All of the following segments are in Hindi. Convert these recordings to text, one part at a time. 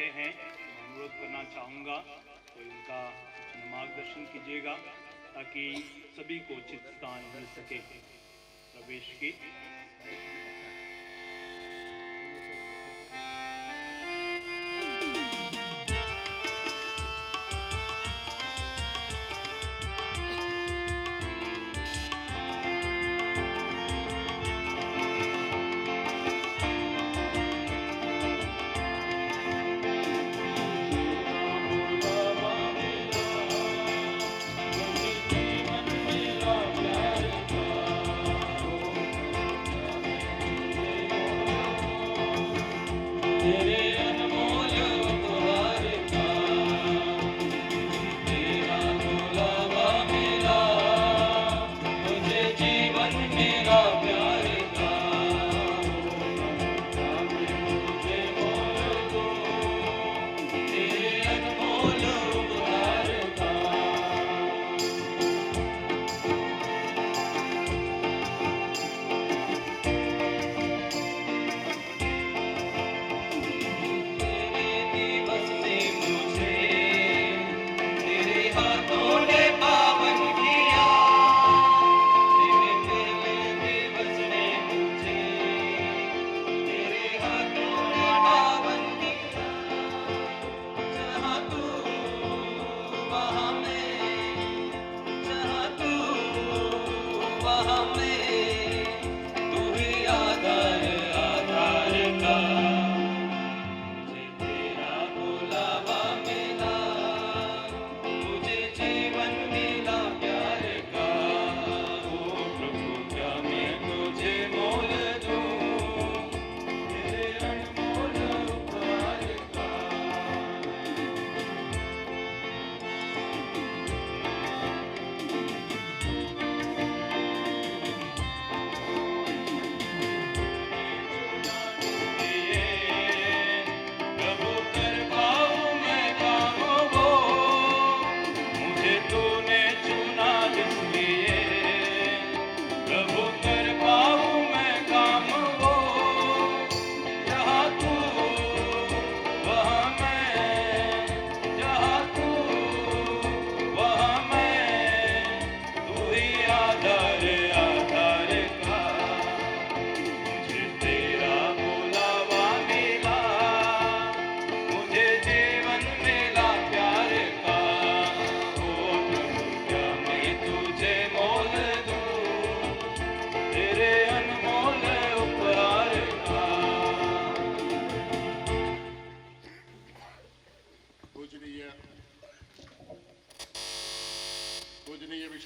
रहे हैं, मैं अनुरोध करना चाहूँगा तो इनका मार्गदर्शन कीजिएगा ताकि सभी को उचित स्थान मिल सके प्रवेश की।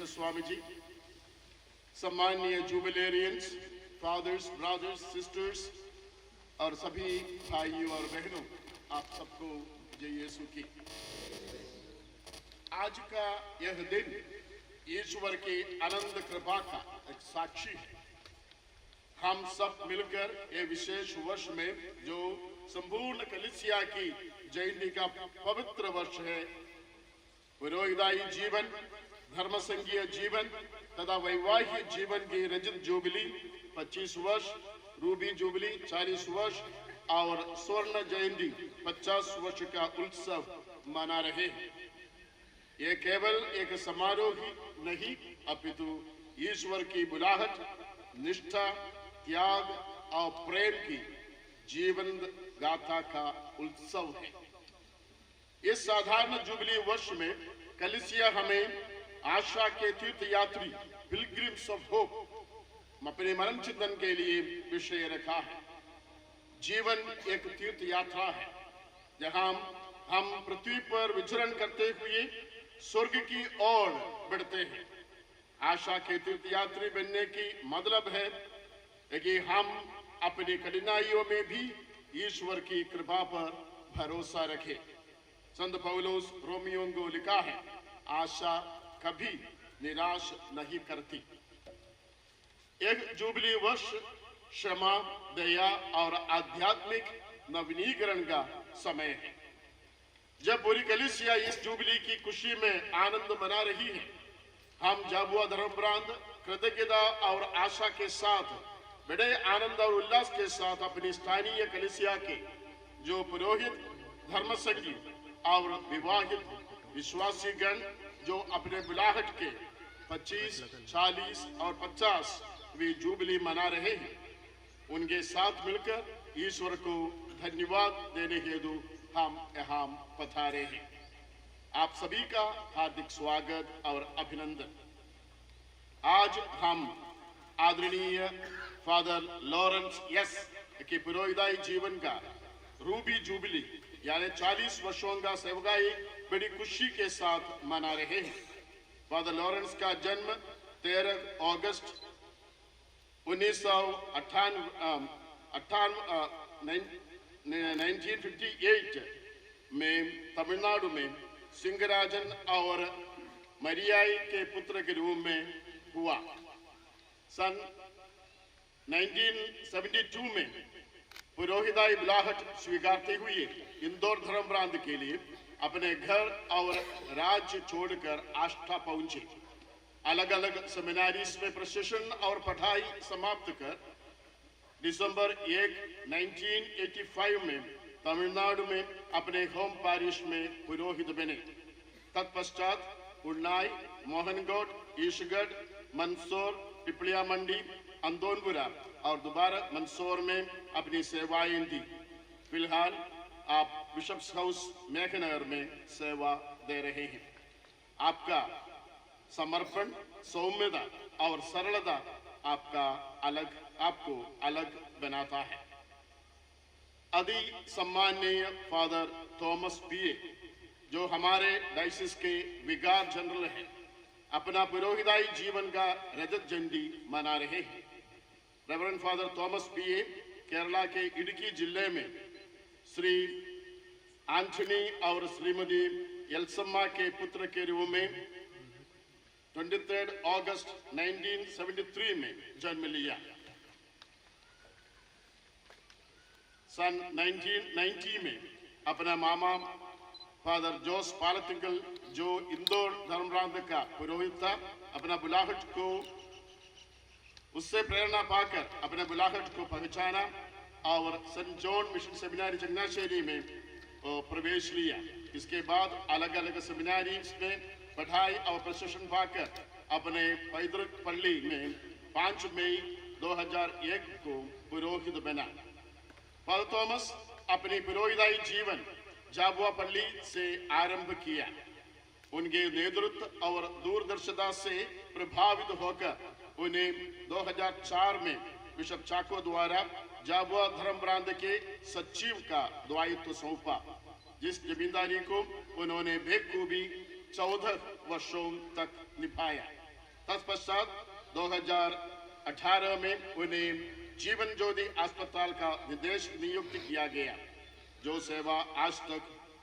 स्वामी जी, सम्माननीय जुबिलेरियंस, फादर्स, ब्रदर्स, सिस्टर्स और सभी भाइयों और बहनों, आप सबको जय यीशु की। आज का यह दिन ईश्वर की अनंत कृपा का एक साक्षी है। हम सब मिलकर ये विशेष वर्ष में जो संपूर्ण कलीसिया की जयंती का पवित्र वर्ष है, पुरोहिताई जीवन, धर्म संघीय जीवन तथा वैवाहिक जीवन की रजत जुबली 25 वर्ष, रूबी जुबली 40 वर्ष और स्वर्ण जयंती 50 वर्ष का उत्सव मना रहे हैं। ये केवल एक समारोह ही नहीं, अपितु ईश्वर की बुलाहट, निष्ठा, त्याग और प्रेम की जीवन गाथा का उत्सव है। इस साधारण जुबली वर्ष में कलीसिया हमें आशा के तीर्थ यात्री, पिलग्रिम्स ऑफ होप अपने मरण चिंतन के लिए विषय रखा है। जीवन एक तीर्थ यात्रा है जहां हम पृथ्वी पर विचरण करते हुए स्वर्ग की ओर बढ़ते हैं। आशा के तीर्थ यात्री बनने की मतलब है कि हम अपनी कठिनाइयों में भी ईश्वर की कृपा पर भरोसा रखें। संत पौलुस रोमियों को लिखा है, आशा कभी निराश नहीं करती। एक जुबली वर्ष क्षमा, दया और आध्यात्मिक नवीनीकरण का समय है। जब पूरी कलीसिया इस जुबली की खुशी में आनंद मना रही है, हम जाबुआ धर्मप्रांत कृतज्ञता और आशा के साथ बड़े आनंद और उल्लास के साथ अपनी स्थानीय कलीसिया के जो पुरोहित, धर्मसंगी और विवाहित विश्वासीगण जो अपने बुलाहट के 25, 40 और 50वीं जुबली मना रहे हैं, उनके साथ मिलकर ईश्वर को धन्यवाद देने हेतु हम यहाँ पधारे हैं। आप सभी का हार्दिक स्वागत और अभिनंदन। आज हम आदरणीय फादर लॉरेंस यस के पुरोहिताई जीवन का रूबी जुबली यानी 40 वर्षों का सेवकाई बड़ी खुशी के साथ मना रहे हैं। फादर लॉरेंस का जन्म 13 अगस्त 1958 में तमिलनाडु में सिंगराजन और मरियाई के पुत्र के रूप में हुआ। सन 1972 में पुरोहिताई बुलाहट स्वीकारते हुए इंदौर धर्म प्रांत के लिए अपने घर और राज्य छोड़कर आष्टा पहुंचे। अलग अलग सेमिनारीज में प्रशिक्षण और पढ़ाई समाप्त कर दिसंबर 1, 1985 में तमिलनाडु में अपने होम पारिश में पुरोहित बने। तत्पश्चात उन्नाई, मोहनगौड़, ईशगढ़, मंदसौर, पिपलिया मंडी, अंदोनपुरा और दोबारा मंदसौर में अपनी सेवाएं दी। फिलहाल आप बिशप्स हाउस मेघनगर में सेवा दे रहे हैं। आपका समर्पण, सौम्यता और सरलता आपको अलग बनाता है। अति सम्माननीय फादर थॉमस पीए, जो हमारे डायसिस के विकार जनरल हैं, अपना पुरोहिताई जीवन का रजत जयंती मना रहे हैं। रेवरेंड फादर थॉमस पीए केरला के इडुक्की जिले में श्री एंथनी और श्रीमती एल्सम्मा के पुत्र के रूप में 23 अगस्त 1973 में जन्म लिया। सन 1990 में अपना मामा फादर जोस पालतिंगल, जो इंदौर धर्म प्रांत का पुरोहित था, अपना बुलाहट को उससे प्रेरणा पाकर अपने बुलाहट को पहचाना और सेंट जॉन मिशन सेमिनारी जगनाशेरी में प्रवेश लिया। इसके बाद अलग अलग सेमिनारीज में पढ़ाई और प्रशिक्षण पाकर अपने पैतृक पल्ली में 5 मई 2001 को पुरोहित बना। फादर थॉमस अपनी पुरोहिताई जीवन जाबुआ पल्ली से आरंभ किया। उनके नेतृत्व और दूरदर्शिता से प्रभावित होकर उन्हें 2004 में बिशप चाको द्वारा जाबुआ धर्म प्रांत के सचिव का दायित्व सौंपा, जिस जिम्मेदारी को उन्होंने बेखूबी 14 वर्षों तक निभाया। तत्पश्चात 2018 में उन्हें जीवन ज्योति अस्पताल का निदेशक नियुक्त किया गया, जो सेवा आज तक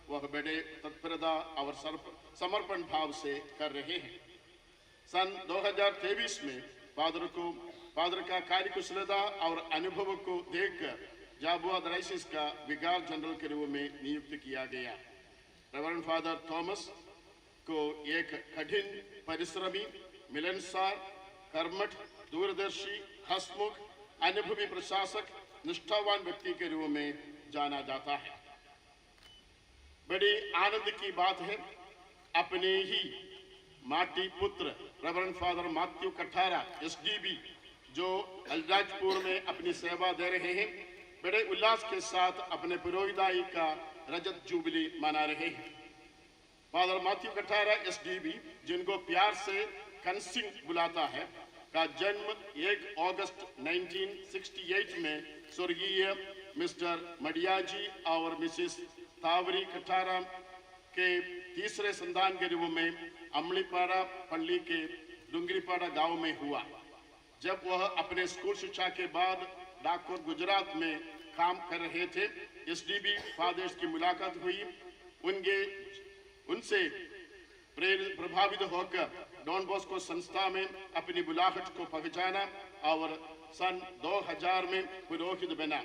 वह बड़े तत्परता और समर्पण भाव से कर रहे हैं। सन 2023 में फादर का कार्यकुशलता और अनुभव को देखकर जाबुआ डायसिस का विकार जनरल के रूप में नियुक्त किया गया। रेवरेंड फादर थॉमस को एक कठिन परिश्रमी, मिलनसार, कर्मठ, दूरदर्शी, हंसमुख, अनुभवी प्रशासक, निष्ठावान व्यक्ति के रूप में जाना जाता है। बड़ी आनंद की बात है, अपने ही माटी पुत्र reverend father Matthew Kathara SDB, जो अलीराजपुर में अपनी सेवा दे रहे हैं, बड़े उल्लास के साथ अपने पुरोहिताई का रजत जुबली मना रहे हैं। फादर मैथ्यू कठारा एसडीबी, जिनको प्यार से कंसिंग बुलाता है, का जन्म 1 अगस्त 1968 में स्वर्गीय मिस्टर मडियाजी और मिसिस तावरी कठारा के तीसरे संतान के रूप में अमलीपाड़ा पल्ली के डुंगरीपाड़ा गांव में हुआ। जब वह अपने स्कूल शिक्षा के बाद डाकोर गुजरात में काम कर रहे थे, एसडीबी फादर्स की मुलाकात हुई। उनसे प्रभावित होकर डॉन बॉस्को संस्था में अपनी बुलाहट को पहचाना और सन 2000 में पुरोहित बना।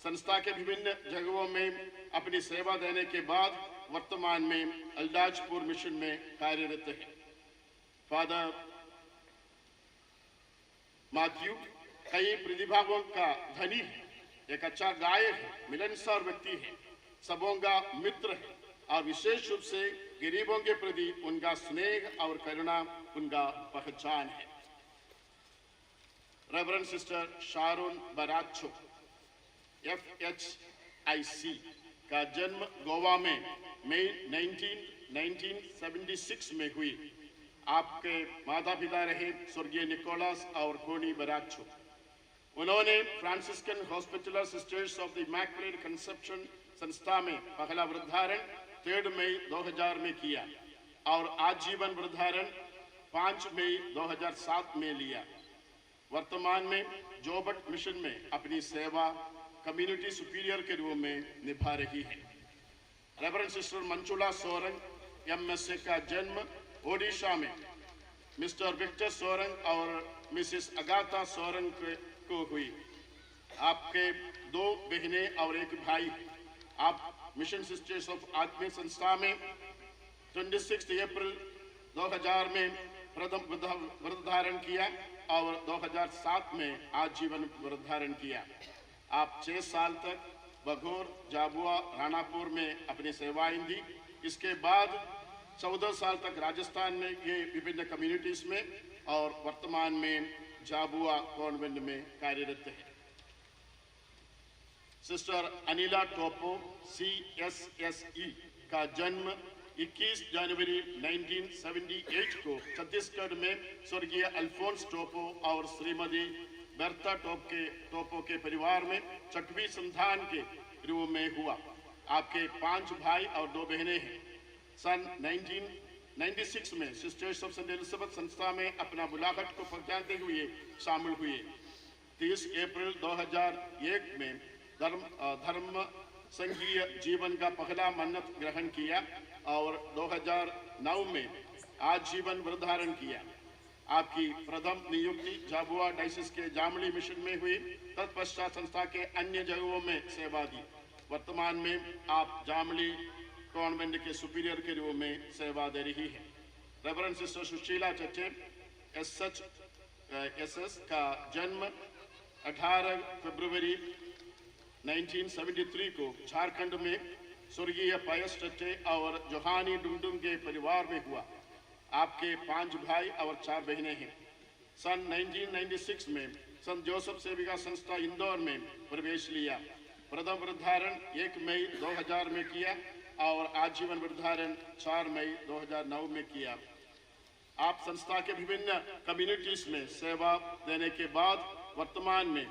संस्था के विभिन्न जगहों में अपनी सेवा देने के बाद वर्तमान में अलीराजपुर मिशन में कार्यरत है। फादर मैथ्यू कई प्रतिभाओं का धनी है, एक अच्छा गायक है, मिलनसार व्यक्ति है, सबों का मित्र है और विशेष रूप से गरीबों के प्रति उनका स्नेह और करुणा उनका पहचान है। रेवरेंड सिस्टर शारून बराचो FHIC का जन्म गोवा में मई 1976 में हुई। आपके माता पिता रहे स्वर्गीय निकोलस और कोनी बराचो। उन्होंने Franciscan Hospitaller sisters of the immaculate conception संस्था में पहला वृद्धारण 3 मई 2000 में किया और आजीवन वृद्धारण 5 मई 2007 में लिया। वर्तमान में जोबट मिशन में अपनी सेवा कम्युनिटी सुपीरियर के रूप में निभा रही है। रेवरेंड सिस्टर मंचुला सोरंग MSc का जन्म ओडिशा में मिस्टर विक्टर सोरंग और मिसेस अगाथा सोरंग को हुई। आपके 2 बहनें और 1 भाई। आप मिशन सिस्टर्स ऑफ आत्मीय संस्था में 26 अप्रैल 2000 में प्रथम वृद्धारण किया और 2007 में आजीवन वृद्धारण किया। आप 6 साल तक बघोर, जाबुआ, राणापुर में अपनी सेवाएं दी। इसके बाद 14 साल तक राजस्थान में के विभिन्न कम्युनिटीज में और वर्तमान में जाबुआ कॉन्वेंट में कार्यरत है। सिस्टर अनिला टोपो CSSE का जन्म 21 जनवरी 1978 को छत्तीसगढ़ में स्वर्गीय अल्फोंस टोपो और श्रीमती बेर्ता टोपो के परिवार में 6वीं संतान के रूप में हुआ। आपके 5 भाई और 2 बहनें हैं। सन 1996 में सिस्टर्स ऑफ सेंट एलिजाबेथ संस्था में अपना बुलाहट को पहचानते हुए शामिल हुए। 30 अप्रैल 2001 में धर्म संघीय जीवन का पहला मन्नत ग्रहण किया और 2009 में आजीवन वृद्धारण किया। आपकी प्रथम नियुक्ति जाबुआ डायसिस के जामली मिशन में हुई। तत्पश्चात संस्था के अन्य जगहों में सेवा दी। वर्तमान में आप जामली कॉन्वेंट के सुपीरियर के रूप में सेवा दे रही है। रेवरेंड सिस्टर सुशीला चट्टे SHSS का जन्म 18 फरवरी 1973 को झारखंड में स्वर्गीय पायस चट्टे और जोहानी डुंगडुंग के परिवार में हुआ। आपके 5 भाई और 4 बहनें हैं। सन 1996 में संत जोसेफ सेविका संस्था इंदौर में प्रवेश लिया। प्रथम वृद्धारण 1 मई 2000 में किया और आजीवन वृद्धारण 4 मई 2009 में किया। आप संस्था के विभिन्न कम्युनिटीज में सेवा देने के बाद वर्तमान में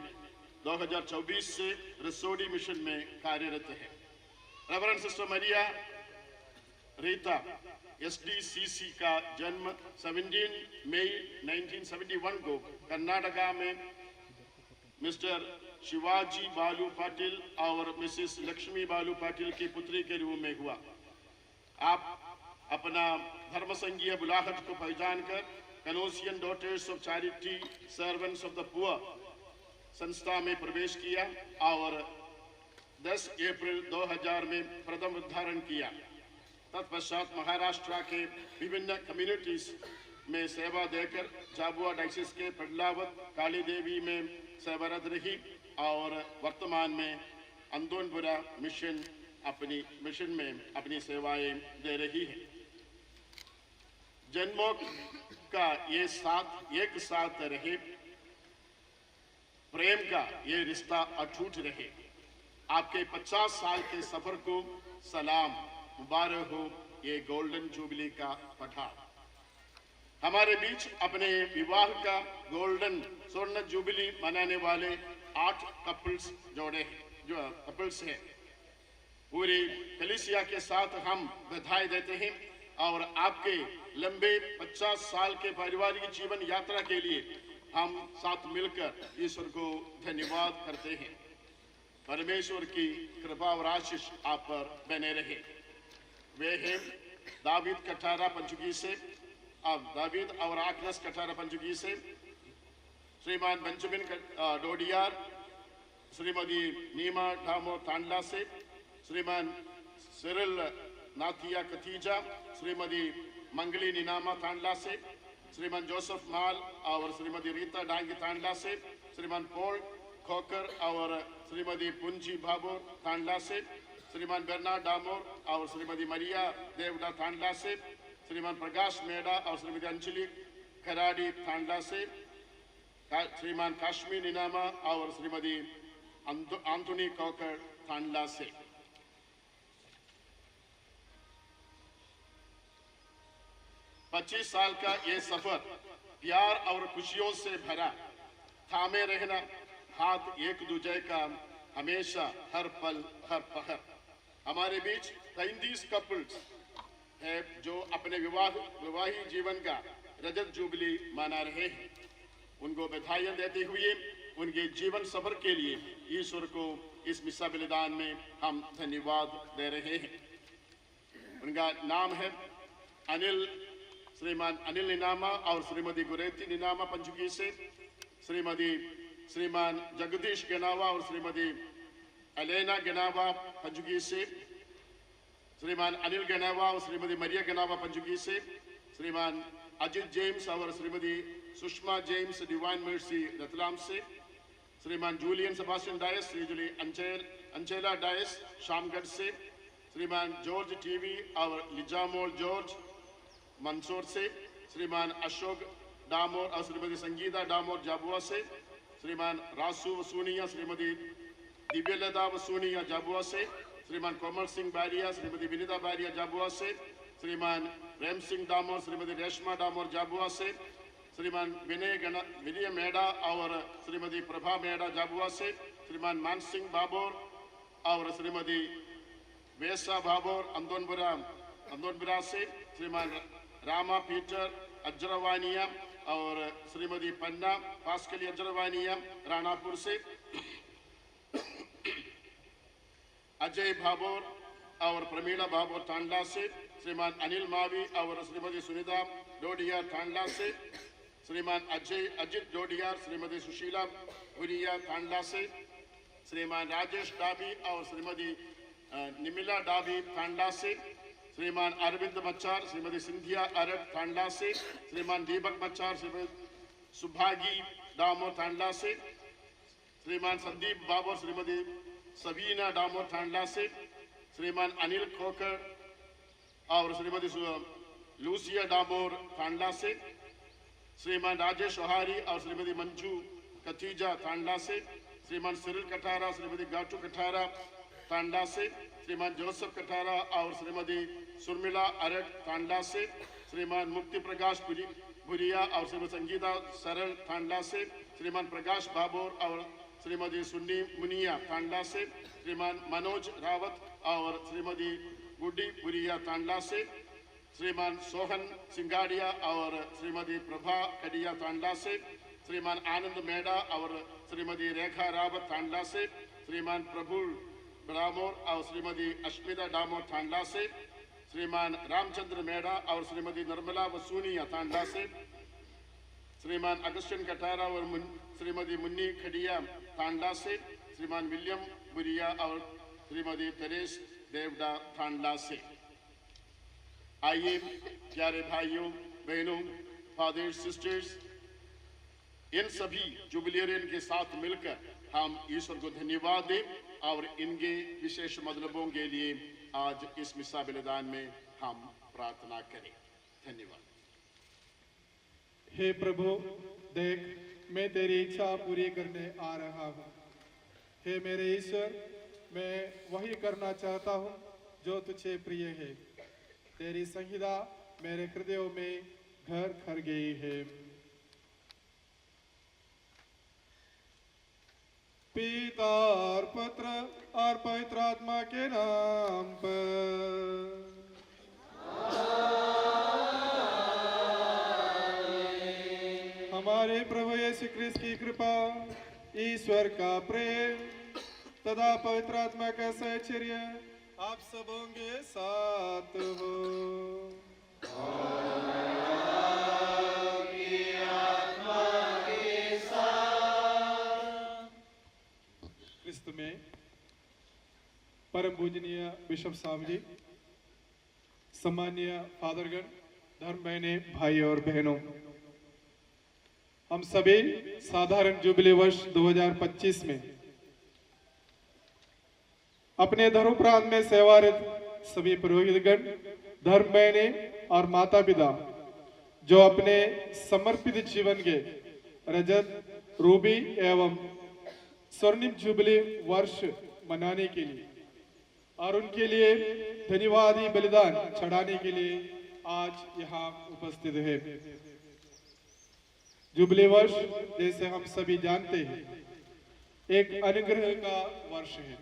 2024 से रसोड़ी मिशन में कार्यरत है। रेवरेंड सिस्टर मरिया रीता SDCC का जन्म 17 मई 1971 को कर्नाटका में मिस्टर शिवाजी बालू पाटिल और मिसेस लक्ष्मी बालू पाटिल की पुत्री के रूप में हुआ। आप अपना धर्म संघीय बुलाहट को पहचान कर Canossian daughters of charity servants of the poor संस्था में प्रवेश किया और 10 अप्रैल 2000 में प्रथम वृद्धारण किया। तत्पश्चात महाराष्ट्र के विभिन्न कम्युनिटीज में सेवा देकर जाबुआ डायसिस के पडलावत काली देवी में सेवारत रही और वर्तमान में अंदोनपुरा मिशन में अपनी सेवाएं दे रही है। जन्मों का एक साथ रहे, प्रेम का ये रिश्ता अटूट रहे। आपके 50 साल के सफर को सलाम, मुबारक हो ये गोल्डन जुबली का पठार। हमारे बीच अपने विवाह का गोल्डन स्वर्ण जुबली मनाने वाले 8 कपल्स हैं। पूरी कलीसिया के साथ हम बधाई देते हैं और आपके लंबे 50 साल के पारिवारिक जीवन यात्रा के लिए हम साथ मिलकर ईश्वर को धन्यवाद करते हैं। परमेश्वर की कृपा और आशीष आप पर बने रहे। वे हैं दावीद कठारा पंचुकी से, दावीद और आग्नस कठारा पंचुकी से, श्रीमान बेंजामिन डोडियार, श्रीमती नीमा ढामो तांडला से, श्रीमान सिरिल नाथिया कथीजा, श्रीमती मंगली नीनामा तांडला से, श्रीमान जोसेफ माल और श्रीमती रीता डांगी तांडला से, श्रीमान पॉल खोकर और श्रीमती पुंजी भाबोर तांडला से, श्रीमान बर्नार्ड डामोर और श्रीमती मरिया देवडा थांडला से, श्रीमान प्रकाश मेड़ा और श्रीमती अंजलि खराड़ी थांडला से, श्रीमान काश्मीर निनामा और श्रीमती आंटोनी कॉकर थांडला से। पच्चीस साल का ये सफर प्यार और खुशियों से भरा, थामे रहना हाथ एक दूसरे का हमेशा, हर पल हर पहर। हमारे बीच 33 कपल्स है जो अपने विवाहित जीवन का रजत जुबली मना रहे हैं। उनको बधाई देते हुए उनके जीवन सफर के लिए ईश्वर को इस मिसा बलिदान में हम धन्यवाद दे रहे हैं। उनका नाम है श्रीमान अनिल निनामा और श्रीमती गुरेती निनामा पंचुकी से, श्रीमान जगदीश गेनावा और श्रीमती एलेना गेनावा पंचुकी से, श्रीमान अनिल गेनावा और श्रीमती मरिया गेनावा पंचुकी से, श्रीमान अजित जेम्स और श्रीमती Sushma James Divine Mercy Ratlam से, श्रीमान जूलियन सेबास्टियन डायस, श्रीजुली अंचेला डायस शामगढ़ से, श्रीमान जॉर्ज टीवी और लिजामोल जॉर्ज मंसूर से, श्रीमान अशोक डामोर और श्रीमती संगीता डामोर जाबुआ से, श्रीमान रासू वसूनिया, श्रीमती दिव्यलता वसूनिया जाबुआ से, श्रीमान कोमल सिंह बारिया, श्रीमती विनीता बारिया जाबुआ से, श्रीमान प्रेम सिंह डामोर, श्रीमती रेशमा डामोर जाबुआ से, श्रीमान विनय मेड़ा और श्रीमती प्रभा मेड़ा जाबुआ से, श्रीमान मान सिंह बाबोर और श्रीमती वेसा बाबोर अंदोनबुरा से, श्रीमान रामा पीटर अजरवानिया और श्रीमती पन्ना पास्कली अजरवानिया राणापुर से, अजय भाबोर और प्रमीला भाबोर थांडला से, श्रीमान अनिल मावी और श्रीमती सुनीता डोडिया थांडला से, श्रीमान अजित डोडिया, श्रीमती सुशीला भुरिया थांडला से, श्रीमान राजेश डाबी और श्रीमती निमिला डाबी थांडला से, श्रीमान अरविंद मच्चार, श्रीमती सिंधिया अरब थांडला से, श्रीमान दीपक मच्चार, श्रीमती सुभागी डामोर थांडला से, श्रीमान संदीप बाबर, श्रीमती सबीना डामोर थांडला से, श्रीमान अनिल खोकर और श्रीमती लूसिया डामोर थांडला से, श्रीमान राजेश ओहारी और श्रीमती मंजू कतीजा थांडला से, श्रीमान सिरिल कठारा, श्रीमती गाटू कठारा थांडला से, श्रीमान जोसेफ कठारा और श्रीमती सुरमिला अरग थांडला से, श्रीमान मुक्ति प्रकाश भुरिया और श्रीमती संगीता सरल थांडला से, श्रीमान प्रकाश बाबोर और श्रीमती सुन्नी मुनिया थांडला से, श्रीमान मनोज रावत और श्रीमती गुड्डी भुरिया थांडला से, श्रीमान सोहन सिंगाड़िया और श्रीमती प्रभा कडिया थांडला से, श्रीमान आनंद मेड़ा और श्रीमती रेखा रावत थांडला से, श्रीमान प्रभुल डामोर और श्रीमती अश्मिता डामोर थांडला से, श्रीमान रामचंद्र मेड़ा और श्रीमती निर्मला वसूनिया थांडला से, श्रीमान अगस्टिन कटारा और श्रीमती मुन्नी खडिया थांडला से, श्रीमान विलियम बुरिया और श्रीमती तेरेस देवडा थांडला से। आइए प्यारे भाइयों बहनों, फादर सिस्टर्स, इन सभी जुबिलियरियन के साथ मिलकर हम ईश्वर को धन्यवाद दें और इनके विशेष मतलबों के लिए आज इस मिसा बलिदान में हम प्रार्थना करें। धन्यवाद। हे प्रभु, देख मैं तेरी इच्छा पूरी करने आ रहा हूँ। हे मेरे ईश्वर, मैं वही करना चाहता हूँ जो तुझे प्रिय है। तेरी संहिता मेरे हृदयों में घर कर गई है। पिता और पुत्र और पवित्र आत्मा के नाम पर। हमारे प्रभु यीशु ख्रीस्त की कृपा, ईश्वर का प्रेम तथा पवित्र आत्मा का सहचर्य आप सबों के साथ हो। क्रिस्त में परम पूजनीय बिशप साहब जी, सम्मानीय फादरगण, धर्म बहने, भाई और बहनों, हम सभी साधारण जुबली वर्ष 2025 में अपने धर्मप्रांत में सेवारत सभी पुरोहितगण, धर्म बहनें और माता पिता जो अपने समर्पित जीवन के रजत, रूबी एवं स्वर्णिम जुबली वर्ष मनाने के लिए और उनके लिए धन्यवादी बलिदान चढ़ाने के लिए आज यहाँ उपस्थित है। जुबली वर्ष जैसे हम सभी जानते हैं एक अनुग्रह का वर्ष है।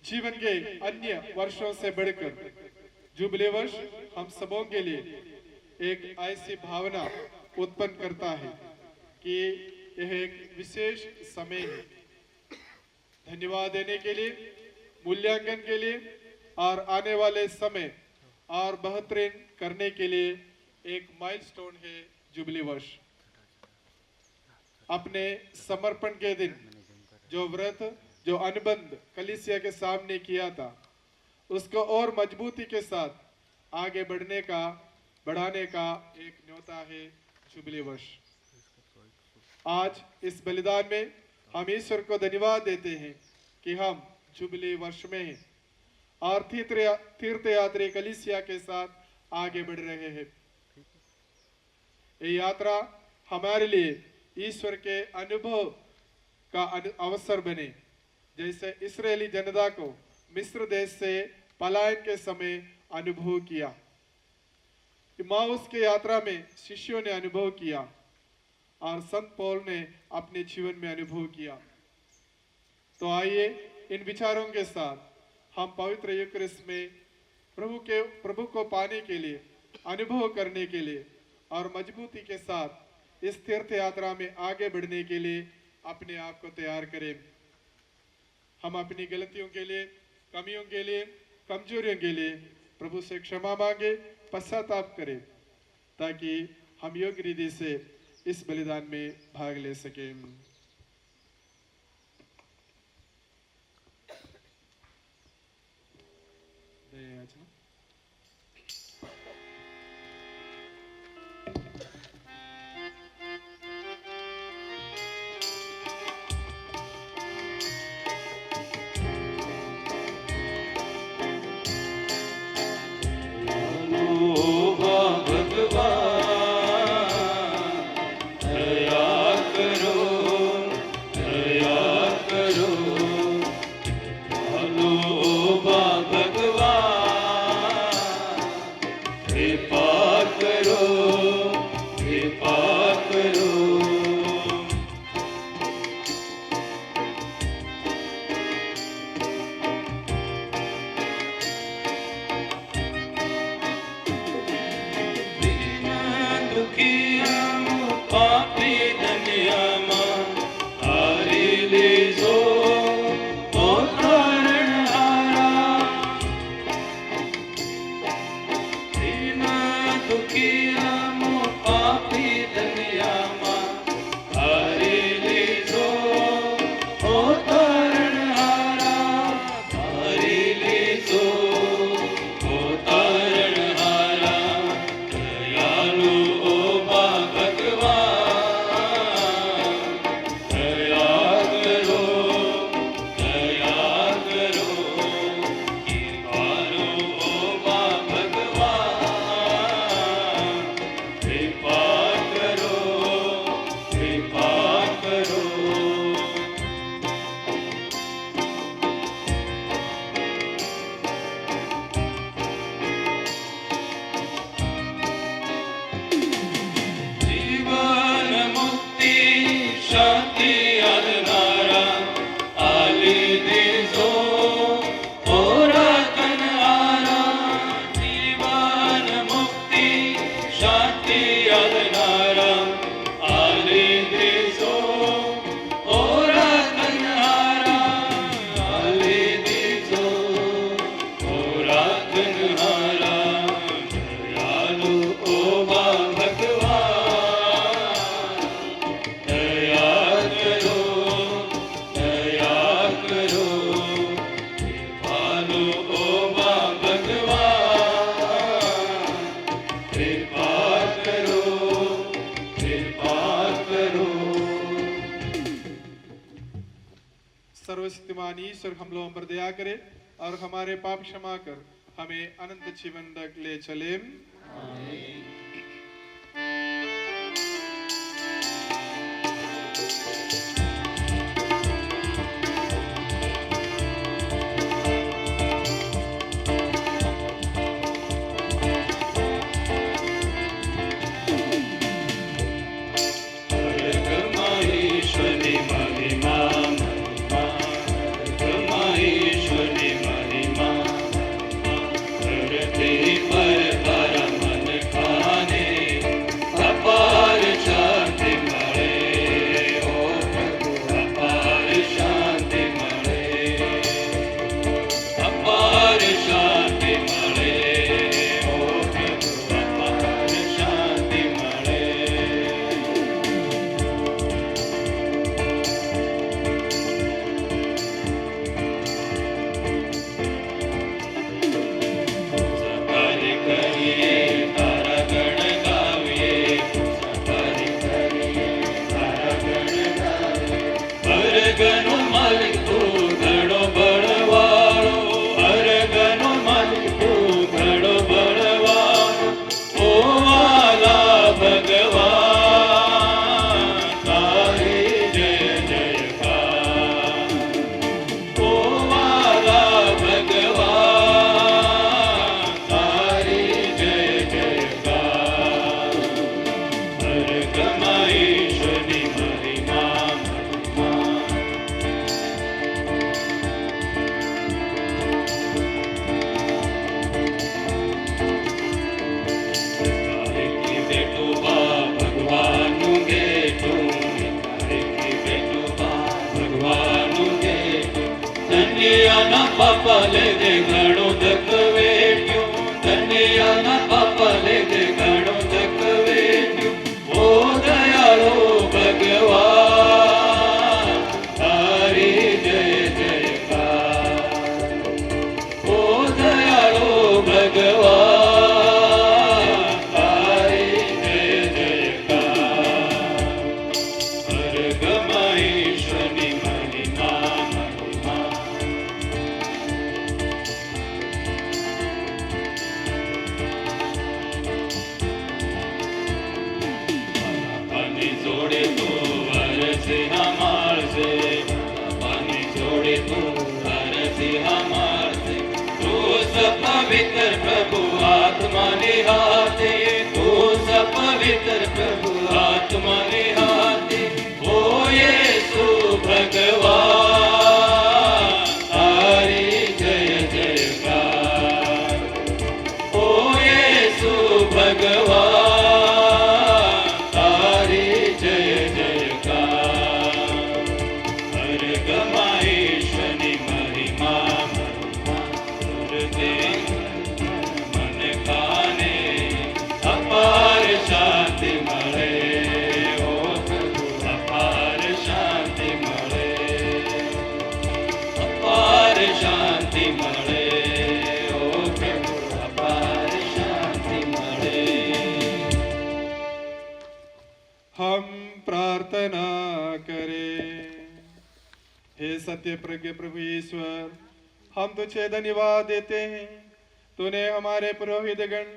जीवन के अन्य वर्षों से बढ़कर जुबली वर्ष हम सबों के लिए एक ऐसी भावना उत्पन्न करता है कि यह एक विशेष समय है धन्यवाद देने के लिए, मूल्यांकन के लिए और आने वाले समय और बेहतरीन करने के लिए एक माइलस्टोन है जुबली वर्ष। अपने समर्पण के दिन जो व्रत, जो अनुबंध कलीसिया के सामने किया था, उसको और मजबूती के साथ आगे बढ़ाने का एक न्योता है जुबली वर्ष। आज इस बलिदान में हम ईश्वर को धन्यवाद देते हैं कि हम जुबली वर्ष में हैं और तीर्थयात्री कलीसिया के साथ आगे बढ़ रहे हैं। ये यात्रा हमारे लिए ईश्वर के अनुभव का अवसर बने, जैसे इस्राएली जनता को मिस्र देश से पलायन के समय अनुभव किया। इम्माउस के यात्रा में शिष्यों ने अनुभव किया और संत पौल ने अपने जीवन में अनुभव किया। तो आइए इन विचारों के साथ हम पवित्र यूकरिस्ट में प्रभु को पाने के लिए, अनुभव करने के लिए और मजबूती के साथ इस तीर्थ यात्रा में आगे बढ़ने के लिए अपने आप को तैयार करें। हम अपनी गलतियों के लिए, कमियों के लिए, कमजोरियों के लिए प्रभु से क्षमा मांगे, पश्चाताप करें ताकि हम योग्य रीति से इस बलिदान में भाग ले सकें। भगवान शक्तिमान ईश्वर हम लोगों पर दया करे और हमारे पाप क्षमा कर हमें अनंत जीवन तक ले चले। सत्य प्रज्ञ प्रभु ईश्वर, हम तुझे धन्यवाद देते हैं। तूने हमारे पुरोहितगण,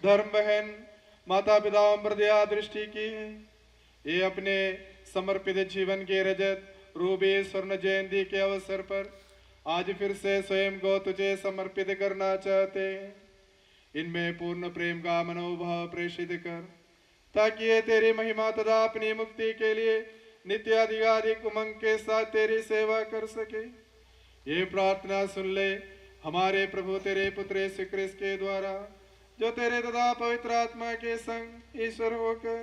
धर्म बहन, माता पिताओं पर दया दृष्टि की है। ये अपने समर्पित जीवन के रजत रूबी स्वर्ण जयंती के अवसर पर आज फिर से स्वयं को तुझे समर्पित करना चाहते हैं। इनमें पूर्ण प्रेम का मनोभाव प्रेषित कर, ताकि ये तेरी महिमा तथा अपनी मुक्ति के लिए नित्य अधिकाधिक उमंग के साथ तेरी सेवा कर सके। ये प्रार्थना सुन ले हमारे प्रभु तेरे पुत्र यीशु क्रिस्त के द्वारा, जो तेरे तथा पवित्र आत्मा के संग ईश्वर होकर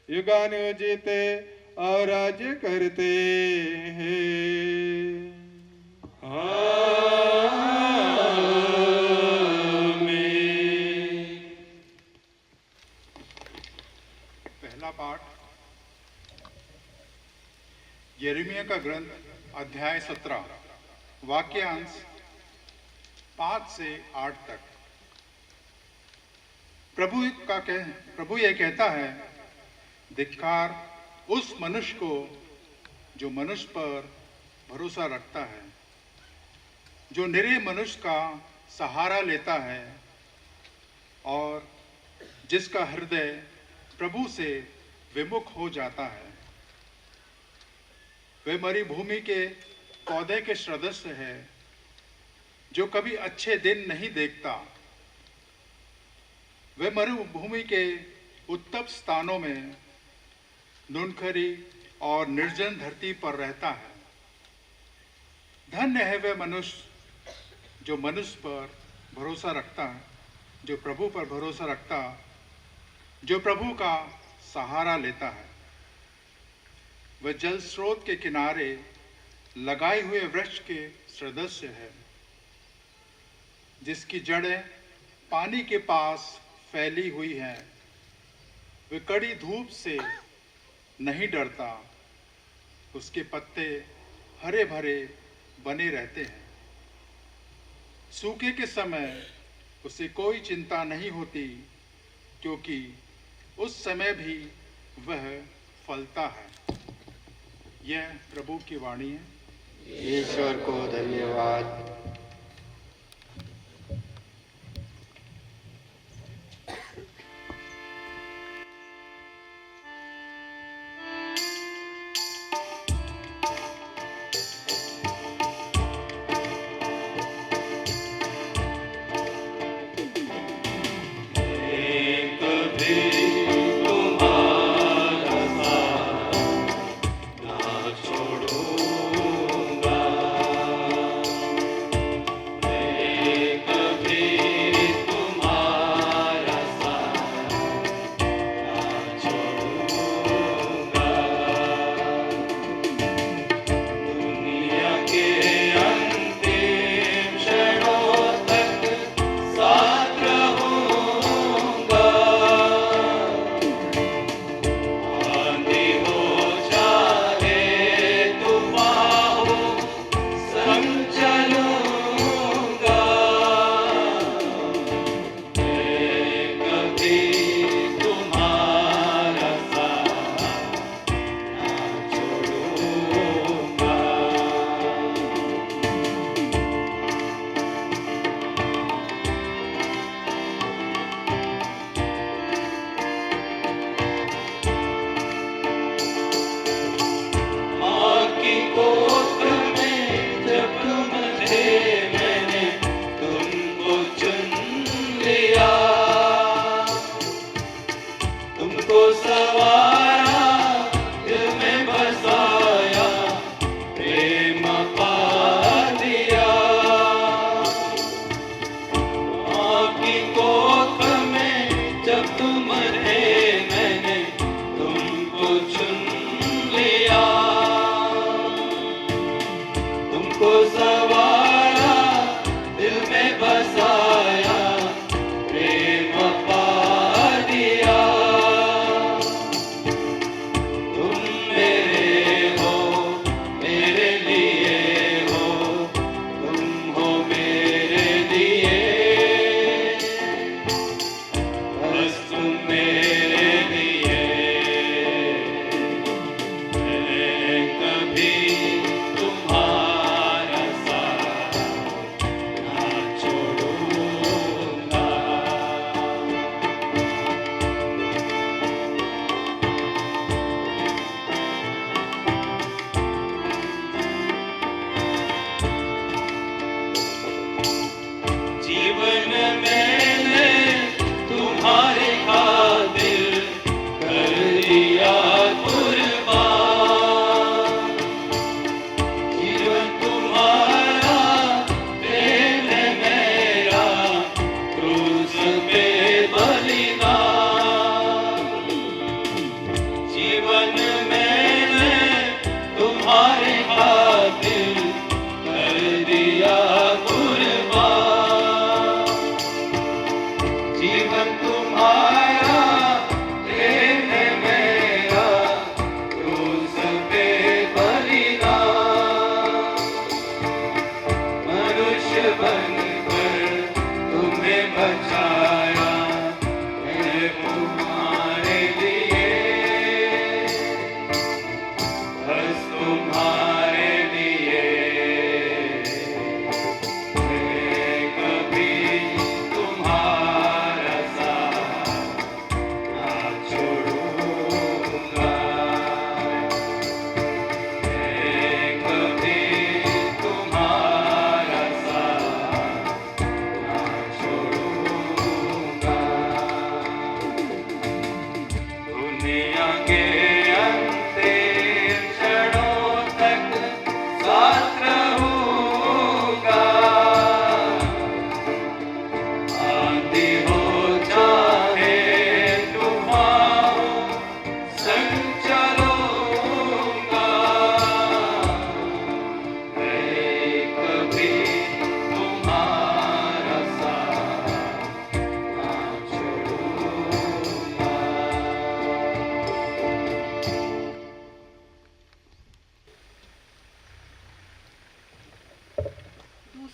युगानुयुग जीते और राज्य करते हैं। पहला पाठ यिर्मयाह का ग्रंथ अध्याय 17 वाक्यांश 5 से 8 तक। प्रभु यह कहता है, धिक्कार उस मनुष्य को जो मनुष्य पर भरोसा रखता है जो निरीह मनुष्य का सहारा लेता है और जिसका हृदय प्रभु से विमुख हो जाता है। वे मरुभूमि के पौधे के सदृश है जो कभी अच्छे दिन नहीं देखता। वे मरुभूमि के उत्तम स्थानों में नुनखरी और निर्जन धरती पर रहता है। धन्य है वे मनुष्य जो मनुष्य पर भरोसा रखता है, जो प्रभु पर भरोसा रखता, जो प्रभु का सहारा लेता है। वह जल स्रोत के किनारे लगाए हुए वृक्ष के सदृश है, जिसकी जड़ें पानी के पास फैली हुई हैं। वह कड़ी धूप से नहीं डरता, उसके पत्ते हरे भरे बने रहते हैं। सूखे के समय उसे कोई चिंता नहीं होती, क्योंकि उस समय भी वह फलता है। यह प्रभु की वाणी है। ईश्वर को धन्यवाद।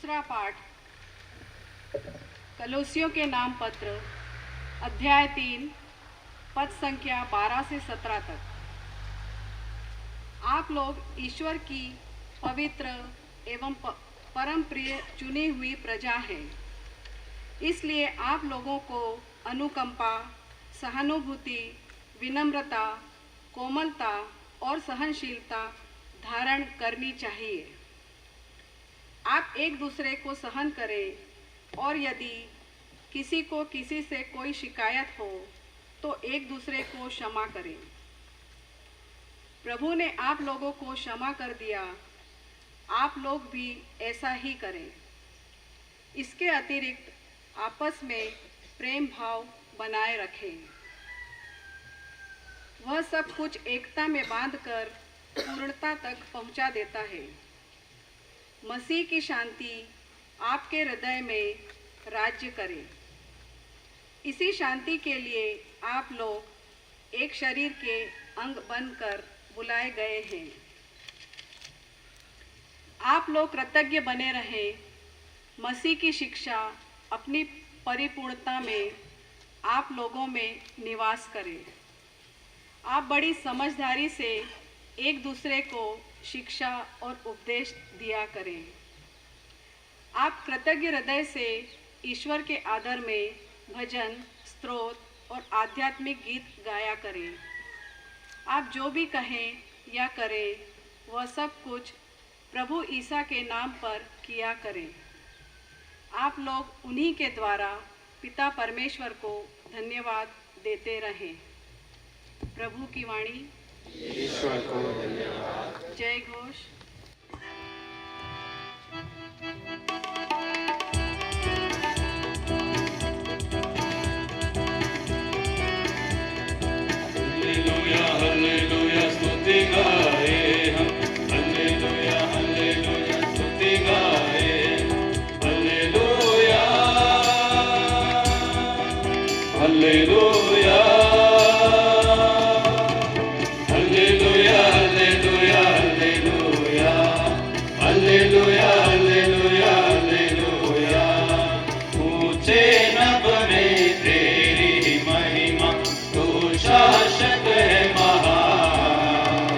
दूसरा पाठ कलोसियों के नाम पत्र अध्याय 3 पद संख्या 12 से 17 तक। आप लोग ईश्वर की पवित्र एवं परम प्रिय चुनी हुई प्रजा हैं। इसलिए आप लोगों को अनुकंपा, सहानुभूति, विनम्रता, कोमलता और सहनशीलता धारण करनी चाहिए। आप एक दूसरे को सहन करें और यदि किसी को किसी से कोई शिकायत हो तो एक दूसरे को क्षमा करें। प्रभु ने आप लोगों को क्षमा कर दिया, आप लोग भी ऐसा ही करें। इसके अतिरिक्त आपस में प्रेम भाव बनाए रखें। वह सब कुछ एकता में बांधकर पूर्णता तक पहुंचा देता है। मसीह की शांति आपके हृदय में राज्य करे। इसी शांति के लिए आप लोग एक शरीर के अंग बनकर बुलाए गए हैं। आप लोग कृतज्ञ बने रहें। मसीह की शिक्षा अपनी परिपूर्णता में आप लोगों में निवास करे। आप बड़ी समझदारी से एक दूसरे को शिक्षा और उपदेश दिया करें। आप कृतज्ञ हृदय से ईश्वर के आदर में भजन, स्तोत्र और आध्यात्मिक गीत गाया करें। आप जो भी कहें या करें वह सब कुछ प्रभु ईसा के नाम पर किया करें। आप लोग उन्हीं के द्वारा पिता परमेश्वर को धन्यवाद देते रहें। प्रभु की वाणी। ईश्वर को धन्यवाद। जय घोष। हालेलुया हालेलुया स्तुति गाए हम। हालेलुया हालेलुया स्तुति गाए। Hallelujah hallelujah hallelujah hallelujah hallelujah hallelujah hallelujah hallelujah. ऊंचे नभ में तेरी महिमा, तू शासक है महान।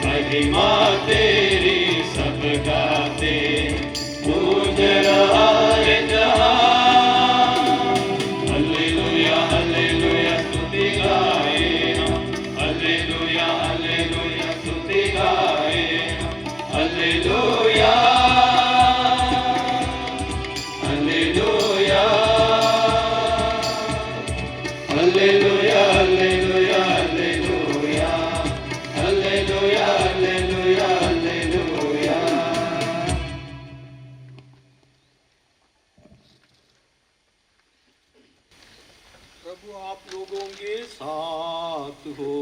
महिमा तेरी सब गाते, गूंज रहा है जहां। हालेलुया हालेलुया स्तुति गाए हम। हालेलुया हालेलुया स्तुति गाए हम। Hallelujah hallelujah hallelujah hallelujah hallelujah hallelujah hallelujah hallelujah. प्रभु आप लोगों के साथ हो।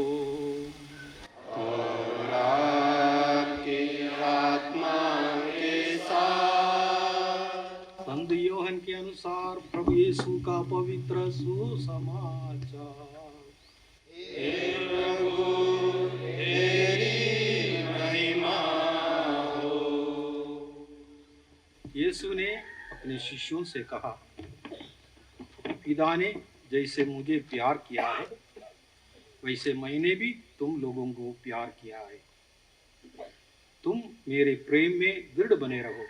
और आपकी आत्मा के साथ। संत योहन के अनुसार प्रभु यीशु का पवित्र सुसमाचार। हे प्रभु तेरी महिमा हो। यीशु ने अपने शिष्यों से कहा, पिता ने जैसे मुझे प्यार किया है वैसे मैंने भी तुम लोगों को प्यार किया है। तुम मेरे प्रेम में दृढ़ बने रहो।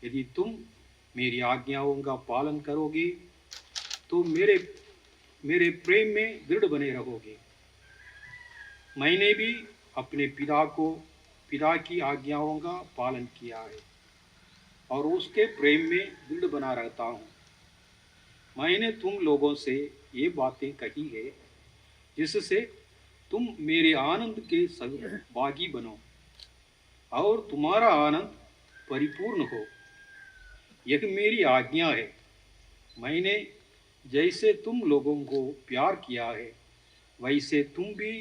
यदि तुम मेरी आज्ञाओं का पालन करोगे तो मेरे प्रेम में दृढ़ बने रहोगे। मैंने भी अपने पिता की आज्ञाओं का पालन किया है और उसके प्रेम में दृढ़ बना रहता हूँ। मैंने तुम लोगों से ये बातें कही है जिससे तुम मेरे आनंद के सहभागी बनो और तुम्हारा आनंद परिपूर्ण हो। यह मेरी आज्ञा है। मैंने जैसे तुम लोगों को प्यार किया है वैसे तुम भी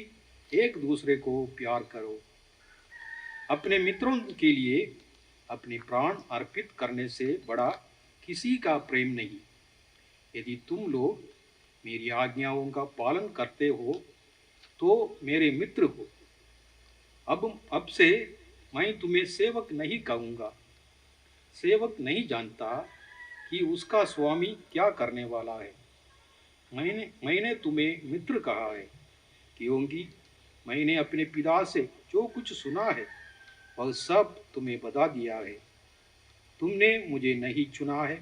एक दूसरे को प्यार करो। अपने मित्रों के लिए अपने प्राण अर्पित करने से बड़ा किसी का प्रेम नहीं। यदि तुम लोग मेरी आज्ञाओं का पालन करते हो तो मेरे मित्र हो। अब से मैं तुम्हें सेवक नहीं कहूँगा सेवक नहीं जानता कि उसका स्वामी क्या करने वाला है। मैंने तुम्हें मित्र कहा है, क्योंकि मैंने अपने पिता से जो कुछ सुना है वह सब तुम्हें बता दिया है। तुमने मुझे नहीं चुना है,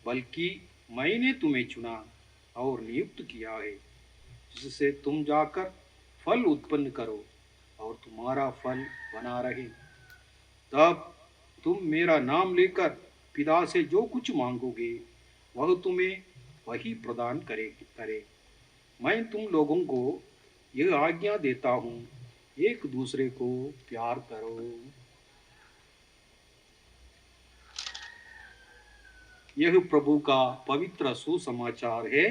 बल्कि मैंने तुम्हें चुना और नियुक्त किया है, जिससे तुम जाकर फल उत्पन्न करो और तुम्हारा फल बना रहे। तब तुम मेरा नाम लेकर पिता से जो कुछ मांगोगे वह तुम्हें वही प्रदान करे। मैं तुम लोगों को यह आज्ञा देता हूँ, एक दूसरे को प्यार करो। यह प्रभु का पवित्र सुसमाचार है।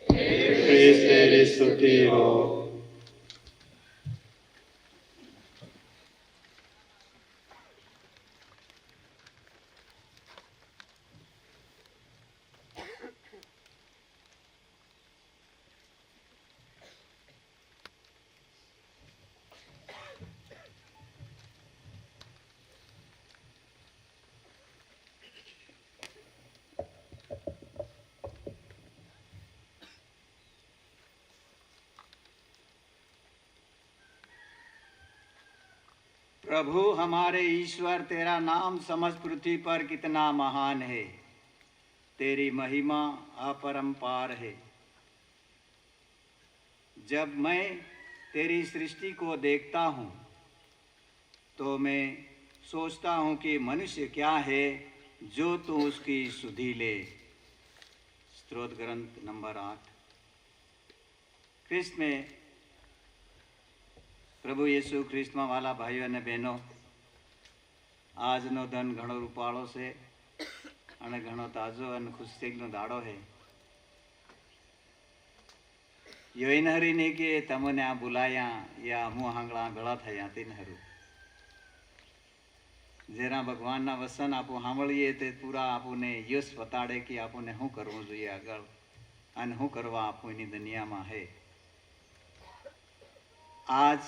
क्रिस्त तेरी स्तुति हो। प्रभु हमारे ईश्वर, तेरा नाम समस्त पृथ्वी पर कितना महान है। तेरी महिमा अपरंपार है। जब मैं तेरी सृष्टि को देखता हूँ तो मैं सोचता हूँ कि मनुष्य क्या है जो तू उसकी सुधि ले। स्तोत्र ग्रंथ नंबर 8। ख्रिस्त में प्रभु येशु ख्रिस्तમાં વાલા ભાઈઓ અને બહેનો, આજનો ધન ઘણો રૂપાળો છે અને ઘણો તાજો અને ખુશીનો દાડો છે। યોઈન હરીને કે તમને આ બોલાયા યા હું હાંગળા ભેળા થયા તીન હરું। જેના ભગવાનના વસન આપો સાંભળીએ તે પૂરા આપણને યશ બતાડે કે આપણને શું કરવું જોઈએ આગળ અને શું કરવા આપણની દુનિયામાં है। आज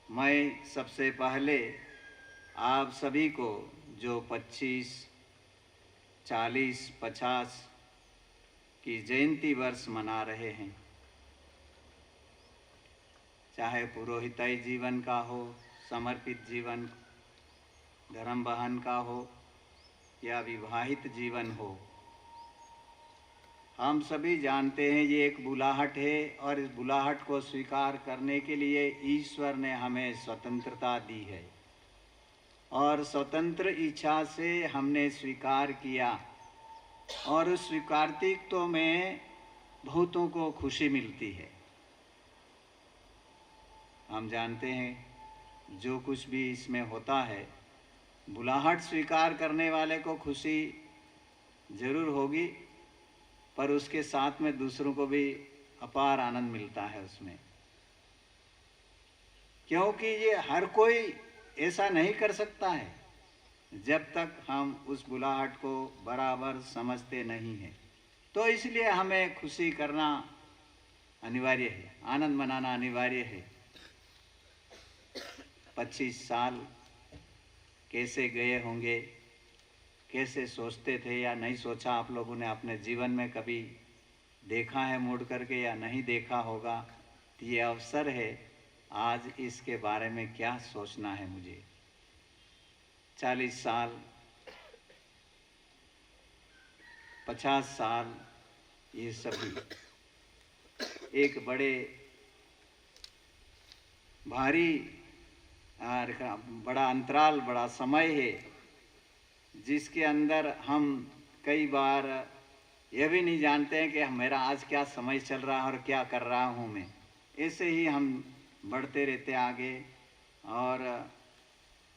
मैं सबसे पहले आप सभी को जो 25, 40, 50 की जयंती वर्ष मना रहे हैं, चाहे पुरोहिताई जीवन का हो, समर्पित जीवन धर्म बहन का हो या विवाहित जीवन हो, हम सभी जानते हैं ये एक बुलाहट है और इस बुलाहट को स्वीकार करने के लिए ईश्वर ने हमें स्वतंत्रता दी है और स्वतंत्र इच्छा से हमने स्वीकार किया और उस स्वीकार्तित्व में बहुतों को खुशी मिलती है। हम जानते हैं जो कुछ भी इसमें होता है, बुलाहट स्वीकार करने वाले को खुशी जरूर होगी, पर उसके साथ में दूसरों को भी अपार आनंद मिलता है उसमें, क्योंकि ये हर कोई ऐसा नहीं कर सकता है जब तक हम उस बुलाहट को बराबर समझते नहीं हैं। तो इसलिए हमें खुशी करना अनिवार्य है, आनंद मनाना अनिवार्य है। 25 साल कैसे गए होंगे, कैसे सोचते थे या नहीं सोचा, आप लोगों ने अपने जीवन में कभी देखा है मुड़ करके या नहीं देखा होगा, तो ये अवसर है आज इसके बारे में क्या सोचना है मुझे। 40 साल, 50 साल, ये सभी एक बड़े भारी बड़ा अंतराल, बड़ा समय है जिसके अंदर हम कई बार यह भी नहीं जानते हैं कि मेरा आज क्या समय चल रहा है और क्या कर रहा हूँ मैं। ऐसे ही हम बढ़ते रहते आगे और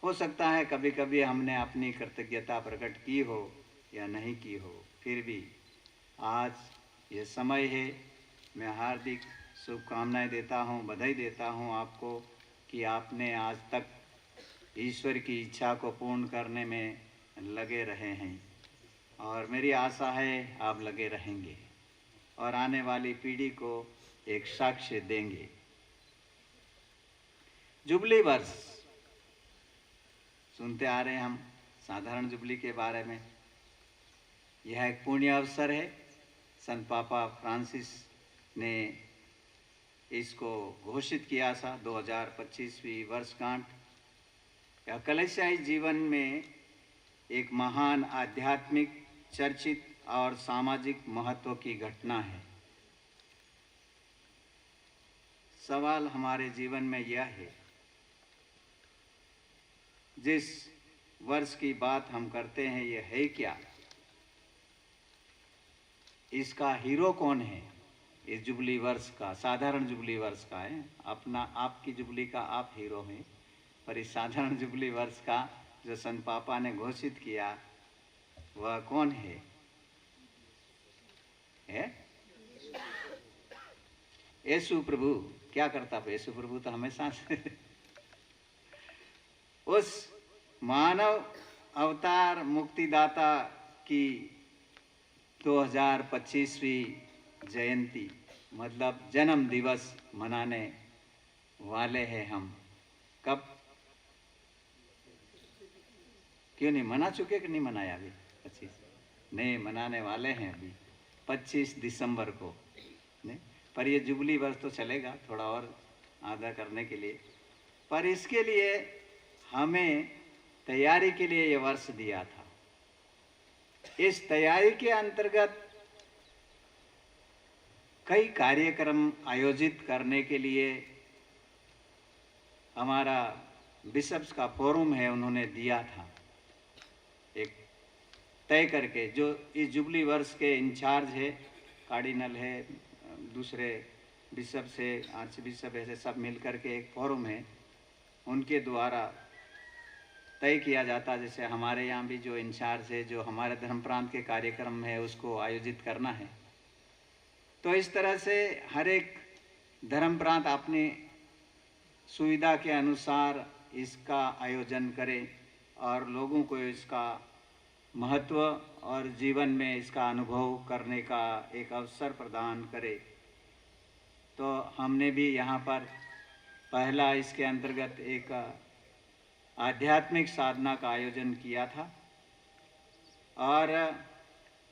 हो सकता है कभी कभी हमने अपनी कृतज्ञता प्रकट की हो या नहीं की हो, फिर भी आज ये समय है। मैं हार्दिक शुभकामनाएं देता हूँ, बधाई देता हूँ आपको कि आपने आज तक ईश्वर की इच्छा को पूर्ण करने में लगे रहे हैं और मेरी आशा है आप लगे रहेंगे और आने वाली पीढ़ी को एक साक्ष्य देंगे। जुबली वर्ष सुनते आ रहे हैं हम, साधारण जुबली के बारे में। यह एक पुण्य अवसर है। संत पापा फ्रांसिस ने इसको घोषित किया था 2025वीं वर्षगांठ। यह कलीसियाई जीवन में एक महान आध्यात्मिक, चर्चित और सामाजिक महत्व की घटना है। सवाल हमारे जीवन में यह है, जिस वर्ष की बात हम करते हैं ये है क्या? इसका हीरो कौन है? इस जुबली वर्ष का, साधारण जुबली वर्ष का है। अपना आपकी जुबली का आप हीरो हैं, पर इस साधारण जुबली वर्ष का जो संत पापा ने घोषित किया वह कौन है? यीशु प्रभु। क्या करता है यीशु प्रभु? तो हमेशा उस मानव अवतार मुक्तिदाता की 2025वीं जयंती मतलब जन्म दिवस मनाने वाले हैं हम। कब? क्यों नहीं मना चुके कि नहीं मनाया अभी? 25 नहीं मनाने वाले हैं अभी 25 दिसंबर को। नहीं, पर ये जुबली वर्ष तो चलेगा थोड़ा और आधा करने के लिए। पर इसके लिए हमें तैयारी के लिए ये वर्ष दिया था। इस तैयारी के अंतर्गत कई कार्यक्रम आयोजित करने के लिए हमारा बिशप्स का फोरम है, उन्होंने दिया था एक तय करके। जो इस जुबली वर्ष के इंचार्ज है, कार्डिनल है, दूसरे बिशप से, आर्च बिशप ऐसे सब मिलकर के एक फोरम है, उनके द्वारा तय किया जाता। जैसे हमारे यहाँ भी जो इंचार्ज है, जो हमारे धर्म प्रांत के कार्यक्रम है उसको आयोजित करना है। तो इस तरह से हर एक धर्म प्रांत अपनी सुविधा के अनुसार इसका आयोजन करे और लोगों को इसका महत्व और जीवन में इसका अनुभव करने का एक अवसर प्रदान करे। तो हमने भी यहाँ पर पहला इसके अंतर्गत एक आध्यात्मिक साधना का आयोजन किया था और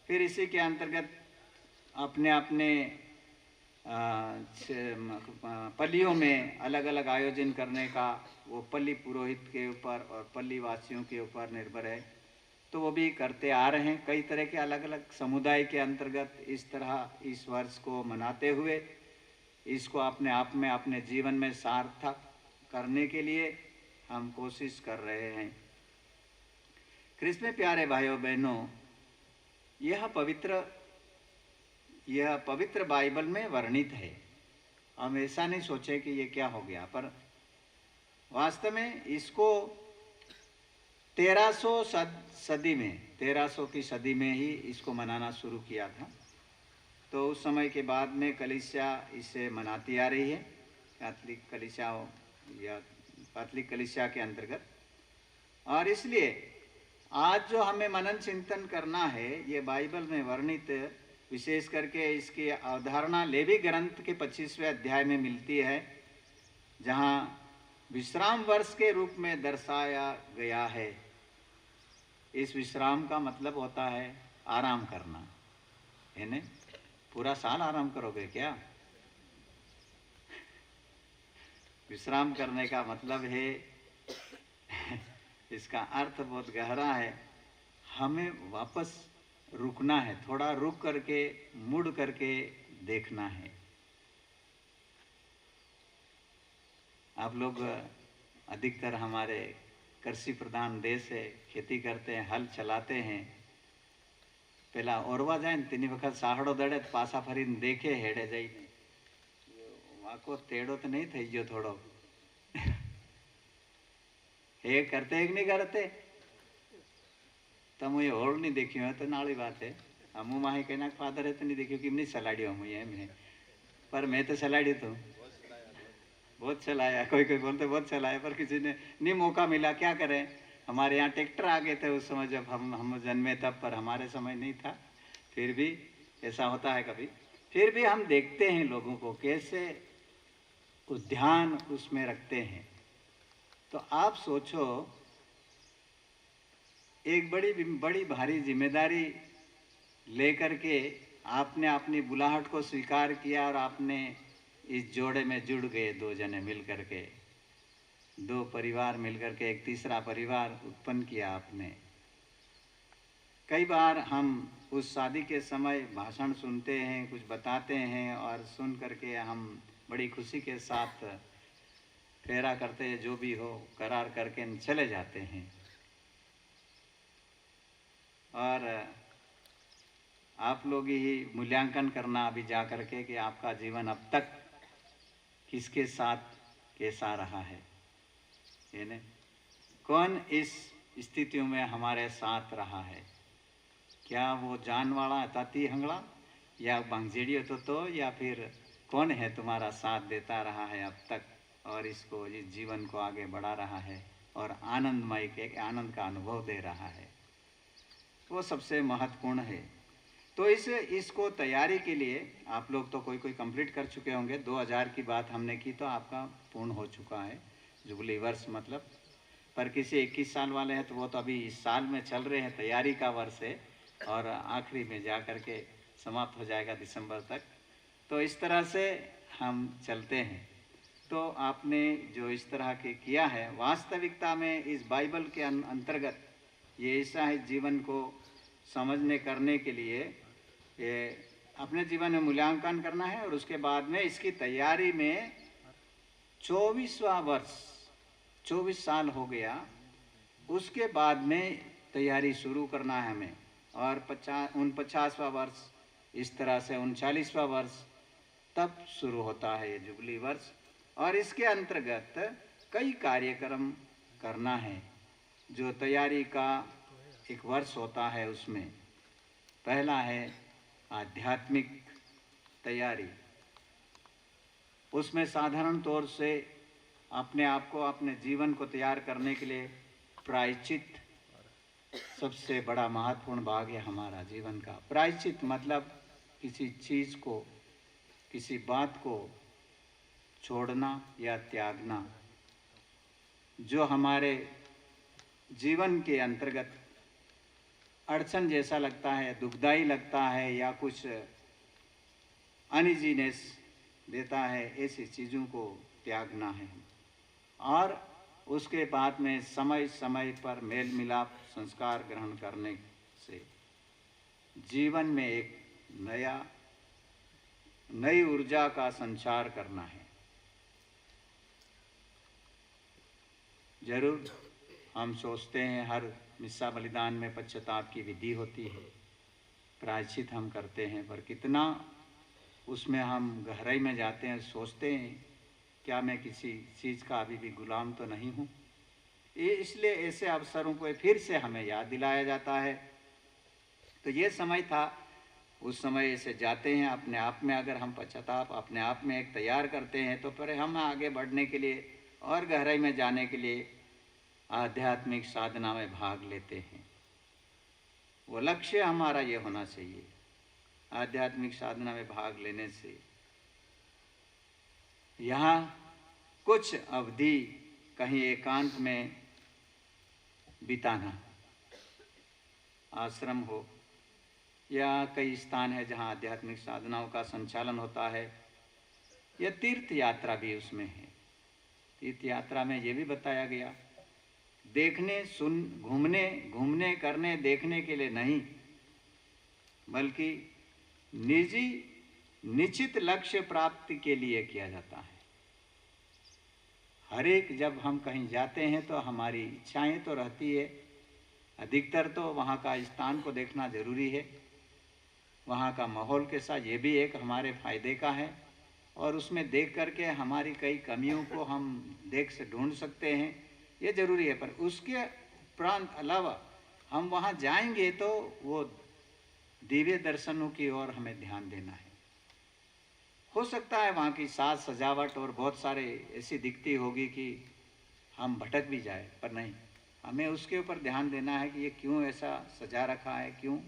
फिर इसी के अंतर्गत अपने अपने पल्लियों में अलग अलग आयोजन करने का वो पल्ली पुरोहित के ऊपर और पल्ली वासियों के ऊपर निर्भर है। तो वो भी करते आ रहे हैं। कई तरह के अलग अलग समुदाय के अंतर्गत इस तरह इस वर्ष को मनाते हुए इसको अपने आप में अपने जीवन में सार्थक करने के लिए हम कोशिश कर रहे हैं। कृष्ण में प्यारे भाइयों बहनों, यह पवित्र बाइबल में वर्णित है। हम ऐसा नहीं सोचे कि ये क्या हो गया, पर वास्तव में इसको 1300 की सदी में ही इसको मनाना शुरू किया था। तो उस समय के बाद में कलीसिया इसे मनाती आ रही है, कैथोलिक कलीसिया या कैथोलिक कलीसिया के अंतर्गत। और इसलिए आज जो हमें मनन चिंतन करना है ये बाइबल में वर्णित, विशेष करके इसकी अवधारणा लेवी ग्रंथ के 25वें अध्याय में मिलती है, जहाँ विश्राम वर्ष के रूप में दर्शाया गया है। इस विश्राम का मतलब होता है आराम करना, है न? पूरा साल आराम करोगे क्या? विश्राम करने का मतलब है इसका अर्थ बहुत गहरा है। हमें वापस रुकना है, थोड़ा रुक करके मुड़ करके देखना है। आप लोग अधिकतर हमारे कृषि प्रधान देश है, खेती करते हैं, हल चलाते हैं। पहला ओरवा जाए न तीन वक्त साहड़ो दड़े पासा फरीने देखे हेडे जाइने वाको तेड़ो तो नहीं थई गयो थोड़ो हे करते एक नहीं करते तम ये होड़ नहीं देखियो है तो नाली बात है। हमू माही कहना फादर है तो नहीं देखियो कि नहीं सलाड़ियो हम ये में, पर मैं तो सलाड़ी तो बहुत चलाया। कोई कोई बोलते बहुत चलाया, पर किसी ने नहीं मौका मिला। क्या करें, हमारे यहाँ ट्रैक्टर आ गए थे उस समय जब हम जन्मे तब, पर हमारे समय नहीं था। फिर भी ऐसा होता है कभी। फिर भी हम देखते हैं लोगों को कैसे उस ध्यान उसमें रखते हैं। तो आप सोचो एक बड़ी बड़ी भारी जिम्मेदारी लेकर के आपने अपनी बुलाहट को स्वीकार किया और आपने इस जोड़े में जुड़ गए, दो जने मिल करके, दो परिवार मिलकर के एक तीसरा परिवार उत्पन्न किया आपने। कई बार हम उस शादी के समय भाषण सुनते हैं, कुछ बताते हैं और सुन करके हम बड़ी खुशी के साथ फेरा करते हैं, जो भी हो करार करके चले जाते हैं। और आप लोग ही मूल्यांकन करना अभी जा करके कि आपका जीवन अब तक किसके साथ कैसा रहा है, यानी कौन इस स्थितियों में हमारे साथ रहा है। क्या वो जान वाला ताती हंगड़ा या बंगजेड़ियो तो या फिर कौन है तुम्हारा साथ देता रहा है अब तक और इसको, इस जीवन को आगे बढ़ा रहा है और आनंदमय के आनंद का अनुभव दे रहा है, वो सबसे महत्वपूर्ण है। तो इसको तैयारी के लिए आप लोग तो कोई कंप्लीट कर चुके होंगे। 2000 की बात हमने की तो आपका पूर्ण हो चुका है जुबली वर्ष मतलब। पर किसी 21 साल वाले हैं तो वो तो अभी इस साल में चल रहे हैं, तैयारी का वर्ष है और आखिरी में जा कर के समाप्त हो जाएगा दिसंबर तक। तो इस तरह से हम चलते हैं। तो आपने जो इस तरह के किया है, वास्तविकता में इस बाइबल के अंतर्गत ये ऐसा है, जीवन को समझने करने के लिए ये अपने जीवन में मूल्यांकन करना है और उसके बाद में इसकी तैयारी में 24वां वर्ष, 24 साल हो गया, उसके बाद में तैयारी शुरू करना है हमें। और 49वां वर्ष, इस तरह से 39वां वर्ष तब शुरू होता है ये जुबली वर्ष। और इसके अंतर्गत कई कार्यक्रम करना है जो तैयारी का एक वर्ष होता है। उसमें पहला है आध्यात्मिक तैयारी। उसमें साधारण तौर से अपने आप को, अपने जीवन को तैयार करने के लिए प्रायश्चित सबसे बड़ा महत्वपूर्ण भाग है हमारा जीवन का। प्रायश्चित मतलब किसी चीज़ को, किसी बात को छोड़ना या त्यागना जो हमारे जीवन के अंतर्गत अड़चन जैसा लगता है, दुखदाई लगता है या कुछ अनइजीनेस देता है, ऐसी चीज़ों को त्यागना है। और उसके बाद में समय समय पर मेल मिलाप संस्कार ग्रहण करने से जीवन में एक नई ऊर्जा का संचार करना है। जरूर हम सोचते हैं हर मिस्सा बलिदान में पश्चाताप की विधि होती है, प्रायश्चित हम करते हैं, पर कितना उसमें हम गहराई में जाते हैं, सोचते हैं क्या मैं किसी चीज़ का अभी भी गुलाम तो नहीं हूँ। ये इसलिए ऐसे अवसरों को फिर से हमें याद दिलाया जाता है। तो ये समय था, उस समय ऐसे जाते हैं अपने आप में। अगर हम पश्चाताप अपने आप में एक तैयार करते हैं तो फिर हम आगे बढ़ने के लिए और गहराई में जाने के लिए आध्यात्मिक साधना में भाग लेते हैं। वो लक्ष्य हमारा ये होना चाहिए, आध्यात्मिक साधना में भाग लेने से यहाँ कुछ अवधि कहीं एकांत में बिताना, आश्रम हो या कई स्थान है जहाँ आध्यात्मिक साधनाओं का संचालन होता है, या तीर्थ यात्रा भी उसमें है। तीर्थ यात्रा में ये भी बताया गया, देखने घूमने करने देखने के लिए नहीं, बल्कि निजी निश्चित लक्ष्य प्राप्ति के लिए किया जाता है। हर एक जब हम कहीं जाते हैं तो हमारी इच्छाएं तो रहती है, अधिकतर तो वहाँ का स्थान को देखना जरूरी है, वहाँ का माहौल कैसा, ये भी एक हमारे फायदे का है। और उसमें देख करके हमारी कई कमियों को हम देख से ढूंढ सकते हैं, ये जरूरी है। पर उसके उपरांत अलावा हम वहाँ जाएंगे तो वो दिव्य दर्शनों की ओर हमें ध्यान देना है। हो सकता है वहाँ की साज सजावट और बहुत सारे ऐसी दिखती होगी कि हम भटक भी जाए, पर नहीं, हमें उसके ऊपर ध्यान देना है कि ये क्यों ऐसा सजा रखा है, क्यों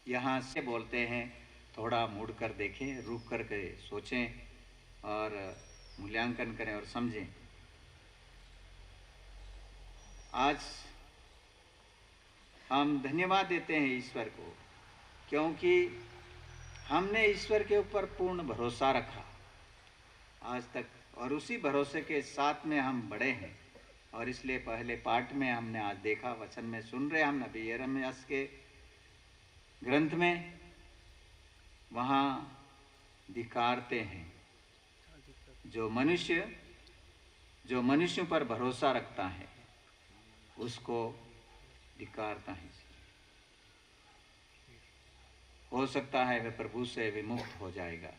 यहाँ से बोलते हैं। थोड़ा मुड़ कर देखें, रुक कर के सोचें और मूल्यांकन करें और समझें। आज हम धन्यवाद देते हैं ईश्वर को, क्योंकि हमने ईश्वर के ऊपर पूर्ण भरोसा रखा आज तक, और उसी भरोसे के साथ में हम बड़े हैं। और इसलिए पहले पाठ में हमने आज देखा, वचन में सुन रहे हम नबी यिर्मयाह के ग्रंथ में, वहाँ धिक्कारते हैं जो मनुष्य पर भरोसा रखता है उसको धिक्कारता है। हो सकता है वह प्रभु से विमुक्त हो जाएगा,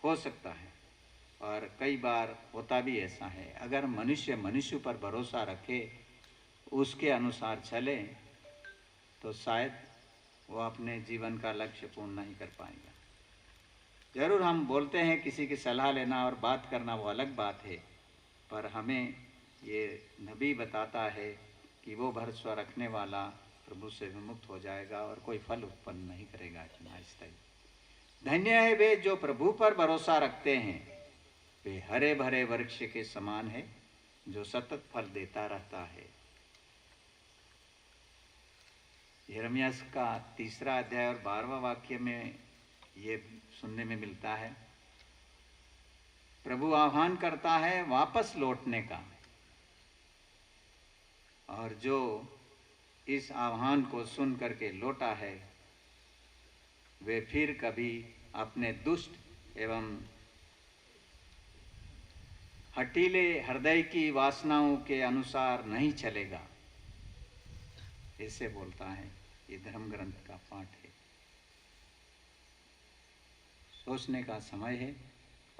हो सकता है, और कई बार होता भी ऐसा है। अगर मनुष्य पर भरोसा रखे, उसके अनुसार चले, तो शायद वो अपने जीवन का लक्ष्य पूर्ण नहीं कर पाएगा। जरूर हम बोलते हैं किसी की सलाह लेना और बात करना वो अलग बात है, पर हमें ये नबी बताता है कि वो भरोसा रखने वाला प्रभु से विमुक्त हो जाएगा और कोई फल उत्पन्न नहीं करेगा इतना स्थायी। धन्य है वे जो प्रभु पर भरोसा रखते हैं, वे हरे भरे वृक्ष के समान है जो सतत फल देता रहता है। यिर्मयाह का 3 अध्याय और 12वां वाक्य में ये सुनने में मिलता है। प्रभु आह्वान करता है वापस लौटने का, और जो इस आह्वान को सुन करके लौटा है वे फिर कभी अपने दुष्ट एवं हठीले हृदय की वासनाओं के अनुसार नहीं चलेगा, ऐसे बोलता है। ये धर्म ग्रंथ का पाठ है, सोचने का समय है,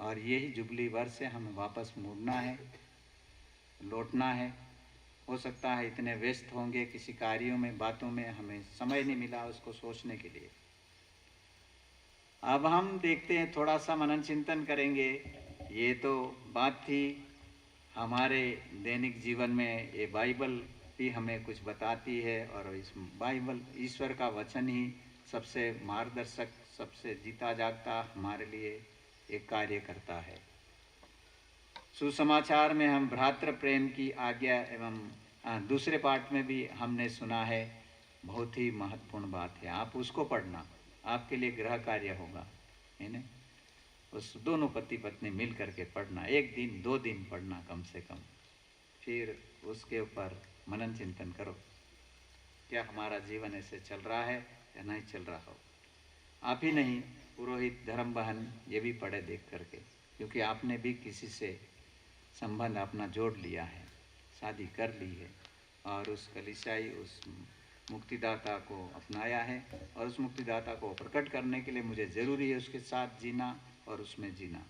और यही जुबली वर्ष से हमें वापस मुड़ना है, लौटना है। हो सकता है इतने व्यस्त होंगे किसी कार्यों में, बातों में, हमें समय नहीं मिला उसको सोचने के लिए। अब हम देखते हैं, थोड़ा सा मनन चिंतन करेंगे। ये तो बात थी हमारे दैनिक जीवन में, ये बाइबल भी हमें कुछ बताती है, और इस बाइबल ईश्वर का वचन ही सबसे मार्गदर्शक, सबसे जीता जागता हमारे लिए एक कार्य करता है। सुसमाचार में हम भ्रातृ प्रेम की आज्ञा एवं दूसरे पाठ में भी हमने सुना है, बहुत ही महत्वपूर्ण बात है। आप उसको पढ़ना, आपके लिए गृह कार्य होगा, है ना। उस दोनों पति पत्नी मिल करके पढ़ना, 1 दिन 2 दिन पढ़ना कम से कम, फिर उसके ऊपर मनन चिंतन करो, क्या हमारा जीवन ऐसे चल रहा है या नहीं चल रहा हो। आप ही नहीं, पुरोहित धर्म बहन ये भी पढ़े देख करके, क्योंकि आपने भी किसी से संबंध अपना जोड़ लिया है, शादी कर ली है, और उस कलीसियाई उस मुक्तिदाता को अपनाया है, और उस मुक्तिदाता को प्रकट करने के लिए मुझे ज़रूरी है उसके साथ जीना और उसमें जीना।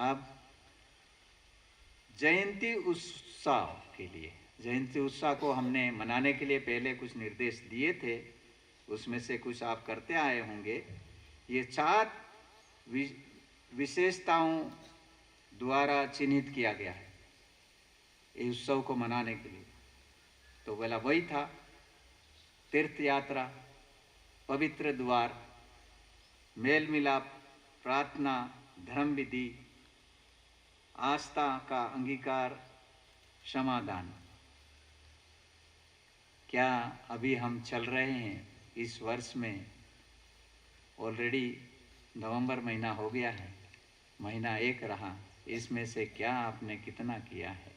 अब जयंती उत्सव के लिए, जयंती उत्सव को हमने मनाने के लिए पहले कुछ निर्देश दिए थे, उसमें से कुछ आप करते आए होंगे। ये 4 विशेषताओं द्वारा चिन्हित किया गया है इस उत्सव को मनाने के लिए। तो पहला वही था, तीर्थ यात्रा, पवित्र द्वार, मेल मिलाप, प्रार्थना, धर्म विधि, आस्था का अंगीकार, क्षमादान। क्या अभी हम चल रहे हैं इस वर्ष में? ऑलरेडी नवंबर महीना हो गया है, महीना 1 रहा, इसमें से क्या आपने कितना किया है?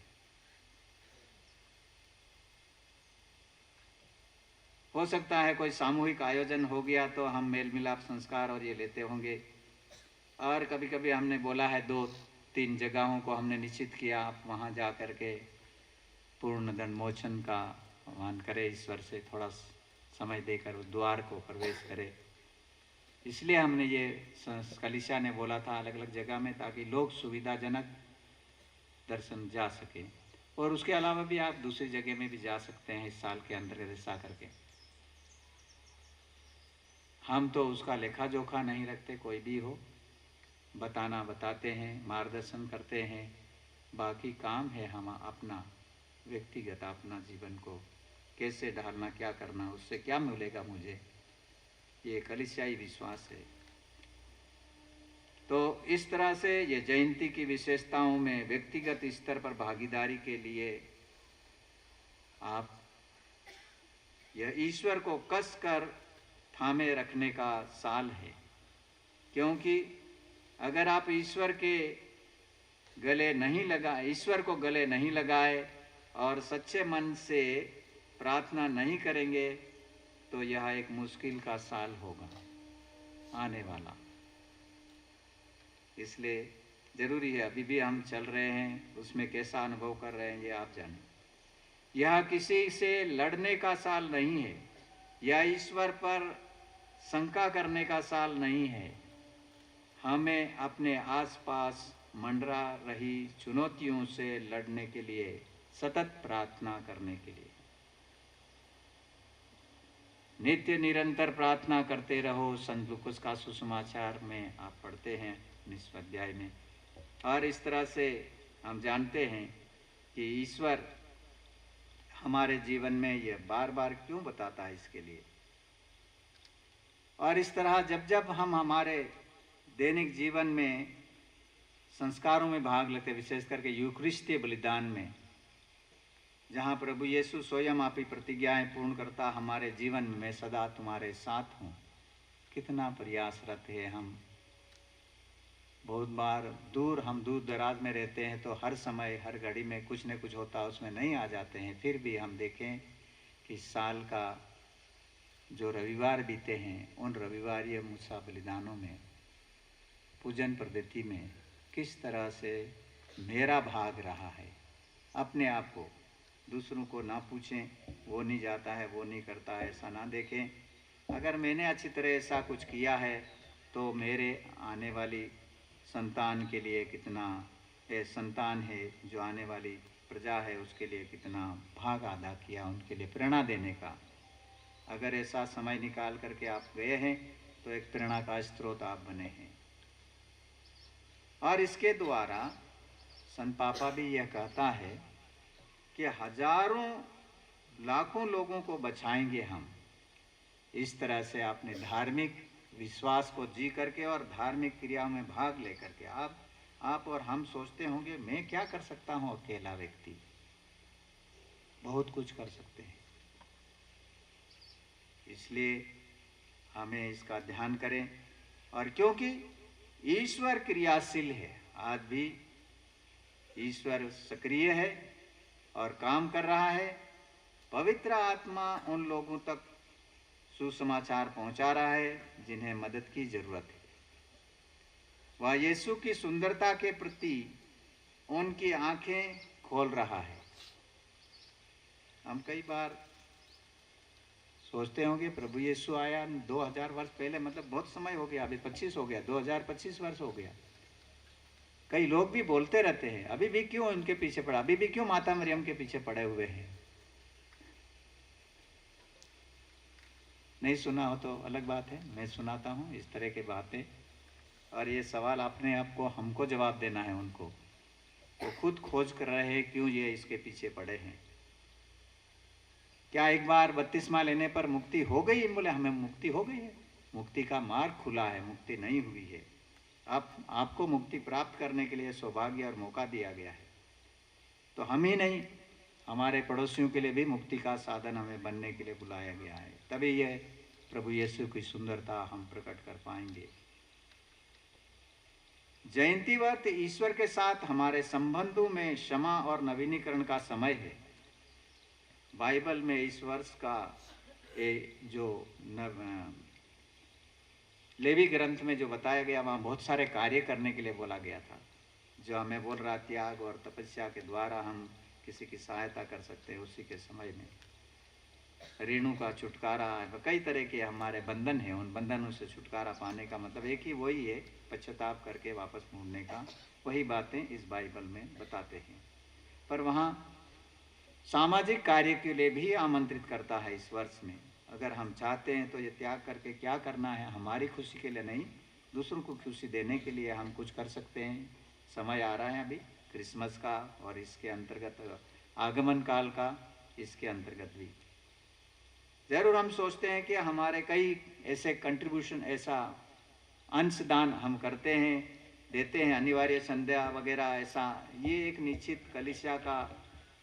हो सकता है कोई सामूहिक आयोजन हो गया तो हम मेल मिलाप संस्कार और ये लेते होंगे, और कभी कभी हमने बोला है 2-3 जगहों को हमने निश्चित किया, आप वहाँ जा कर के पूर्ण दंडमोचन का आह्वान करें, ईश्वर से थोड़ा समय देकर द्वार को प्रवेश करें। इसलिए हमने ये कलीसिया ने बोला था अलग अलग जगह में, ताकि लोग सुविधाजनक दर्शन जा सकें। और उसके अलावा भी आप दूसरी जगह में भी जा सकते हैं इस साल के अंदर ऐसा करके। हम तो उसका लेखा जोखा नहीं रखते, कोई भी हो, बताना बताते हैं, मार्गदर्शन करते हैं, बाकी काम है हम अपना व्यक्तिगत अपना जीवन को कैसे ढालना, क्या करना, उससे क्या मिलेगा मुझे, ये कलीसियाई विश्वास है। तो इस तरह से ये जयंती की विशेषताओं में व्यक्तिगत स्तर पर भागीदारी के लिए आप यह ईश्वर को कस कर थामे रखने का साल है, क्योंकि अगर आप ईश्वर को गले नहीं लगाए और सच्चे मन से प्रार्थना नहीं करेंगे तो यह एक मुश्किल का साल होगा आने वाला। इसलिए जरूरी है, अभी भी हम चल रहे हैं, उसमें कैसा अनुभव कर रहे हैं ये आप जानें। यह किसी से लड़ने का साल नहीं है, यह ईश्वर पर शंका करने का साल नहीं है। हमें अपने आसपास मंडरा रही चुनौतियों से लड़ने के लिए सतत प्रार्थना करने के लिए नित्य निरंतर प्रार्थना करते रहो। संत लूकास का सुसमाचार में आप पढ़ते हैं 19वें अध्याय में। और इस तरह से हम जानते हैं कि ईश्वर हमारे जीवन में यह बार बार क्यों बताता है इसके लिए। और इस तरह जब जब हम हमारे दैनिक जीवन में संस्कारों में भाग लेते, विशेष करके यूकरिस्तीय बलिदान में, जहाँ प्रभु यीशु स्वयं आप ही प्रतिज्ञाएं पूर्ण करता, हमारे जीवन में मैं सदा तुम्हारे साथ हूँ, कितना प्रयासरत है हम। बहुत बार हम दूर दराज में रहते हैं तो हर समय हर घड़ी में कुछ न कुछ होता, उसमें नहीं आ जाते हैं। फिर भी हम देखें कि साल का जो रविवार बीते हैं, उन रविवारीय मूसा बलिदानों में, पूजन पद्धति में किस तरह से मेरा भाग रहा है। अपने आप को, दूसरों को ना पूछें, वो नहीं जाता है, वो नहीं करता है, ऐसा ना देखें। अगर मैंने अच्छी तरह ऐसा कुछ किया है तो मेरे आने वाली संतान के लिए कितना संतान है, जो आने वाली प्रजा है उसके लिए कितना भाग अदा किया, उनके लिए प्रेरणा देने का। अगर ऐसा समय निकाल करके आप गए हैं तो एक प्रेरणा का स्रोत आप बने हैं। और इसके द्वारा संत पापा भी यह कहता है कि हजारों लाखों लोगों को बचाएंगे हम। इस तरह से आपने धार्मिक विश्वास को जी करके और धार्मिक क्रियाओं में भाग लेकर के आप और हम सोचते होंगे मैं क्या कर सकता हूँ, अकेला व्यक्ति बहुत कुछ कर सकते हैं। इसलिए हमें इसका ध्यान करें। और क्योंकि ईश्वर क्रियाशील है, आज भी ईश्वर सक्रिय है और काम कर रहा है। पवित्र आत्मा उन लोगों तक सुसमाचार पहुंचा रहा है जिन्हें मदद की जरूरत है। वह यीशु की सुंदरता के प्रति उनकी आंखें खोल रहा है। हम कई बार सोचते होंगे प्रभु यीशु आया 2000 वर्ष पहले, मतलब बहुत समय हो गया, अभी 25 हो गया, 2025 वर्ष हो गया। कई लोग भी बोलते रहते हैं अभी भी क्यों उनके पीछे पड़ा, अभी भी क्यों माता मरियम के पीछे पड़े हुए हैं। नहीं सुना हो तो अलग बात है, मैं सुनाता हूँ इस तरह की बातें। और ये सवाल अपने आप को हमको जवाब देना है उनको। वो खुद खोज कर रहे हैं क्यों ये इसके पीछे पड़े हैं। क्या एक बार बपतिस्मा लेने पर मुक्ति हो गई? बोले हमें मुक्ति हो गई है, मुक्ति का मार्ग खुला है, मुक्ति नहीं हुई है। आपको मुक्ति प्राप्त करने के लिए सौभाग्य और मौका दिया गया है। तो हम ही नहीं, हमारे पड़ोसियों के लिए भी मुक्ति का साधन हमें बनने के लिए बुलाया गया है। तभी यह प्रभु यीशु की सुंदरता हम प्रकट कर पाएंगे। जयंती व्रत ईश्वर के साथ हमारे संबंधों में क्षमा और नवीनीकरण का समय है। बाइबल में इस वर्ष का जो लेवी ग्रंथ में जो बताया गया, वहाँ बहुत सारे कार्य करने के लिए बोला गया था। जो हमें बोल रहा त्याग और तपस्या के द्वारा हम किसी की सहायता कर सकते हैं। उसी के समय में ऋणों का छुटकारा, कई तरह के हमारे बंधन हैं, उन बंधनों से छुटकारा पाने का मतलब एक ही वही है, पश्चाताप करके वापस मुड़ने का। वही बातें इस बाइबल में बताते हैं। पर वहाँ सामाजिक कार्य के लिए भी आमंत्रित करता है इस वर्ष में। अगर हम चाहते हैं तो ये त्याग करके क्या करना है, हमारी खुशी के लिए नहीं, दूसरों को खुशी देने के लिए हम कुछ कर सकते हैं। समय आ रहा है अभी क्रिसमस का, और इसके अंतर्गत आगमन काल का, इसके अंतर्गत भी जरूर हम सोचते हैं कि हमारे कई ऐसे कंट्रीब्यूशन, ऐसा अंशदान हम करते हैं, देते हैं, अनिवार्य संध्या वगैरह, ऐसा ये एक निश्चित कलीसिया का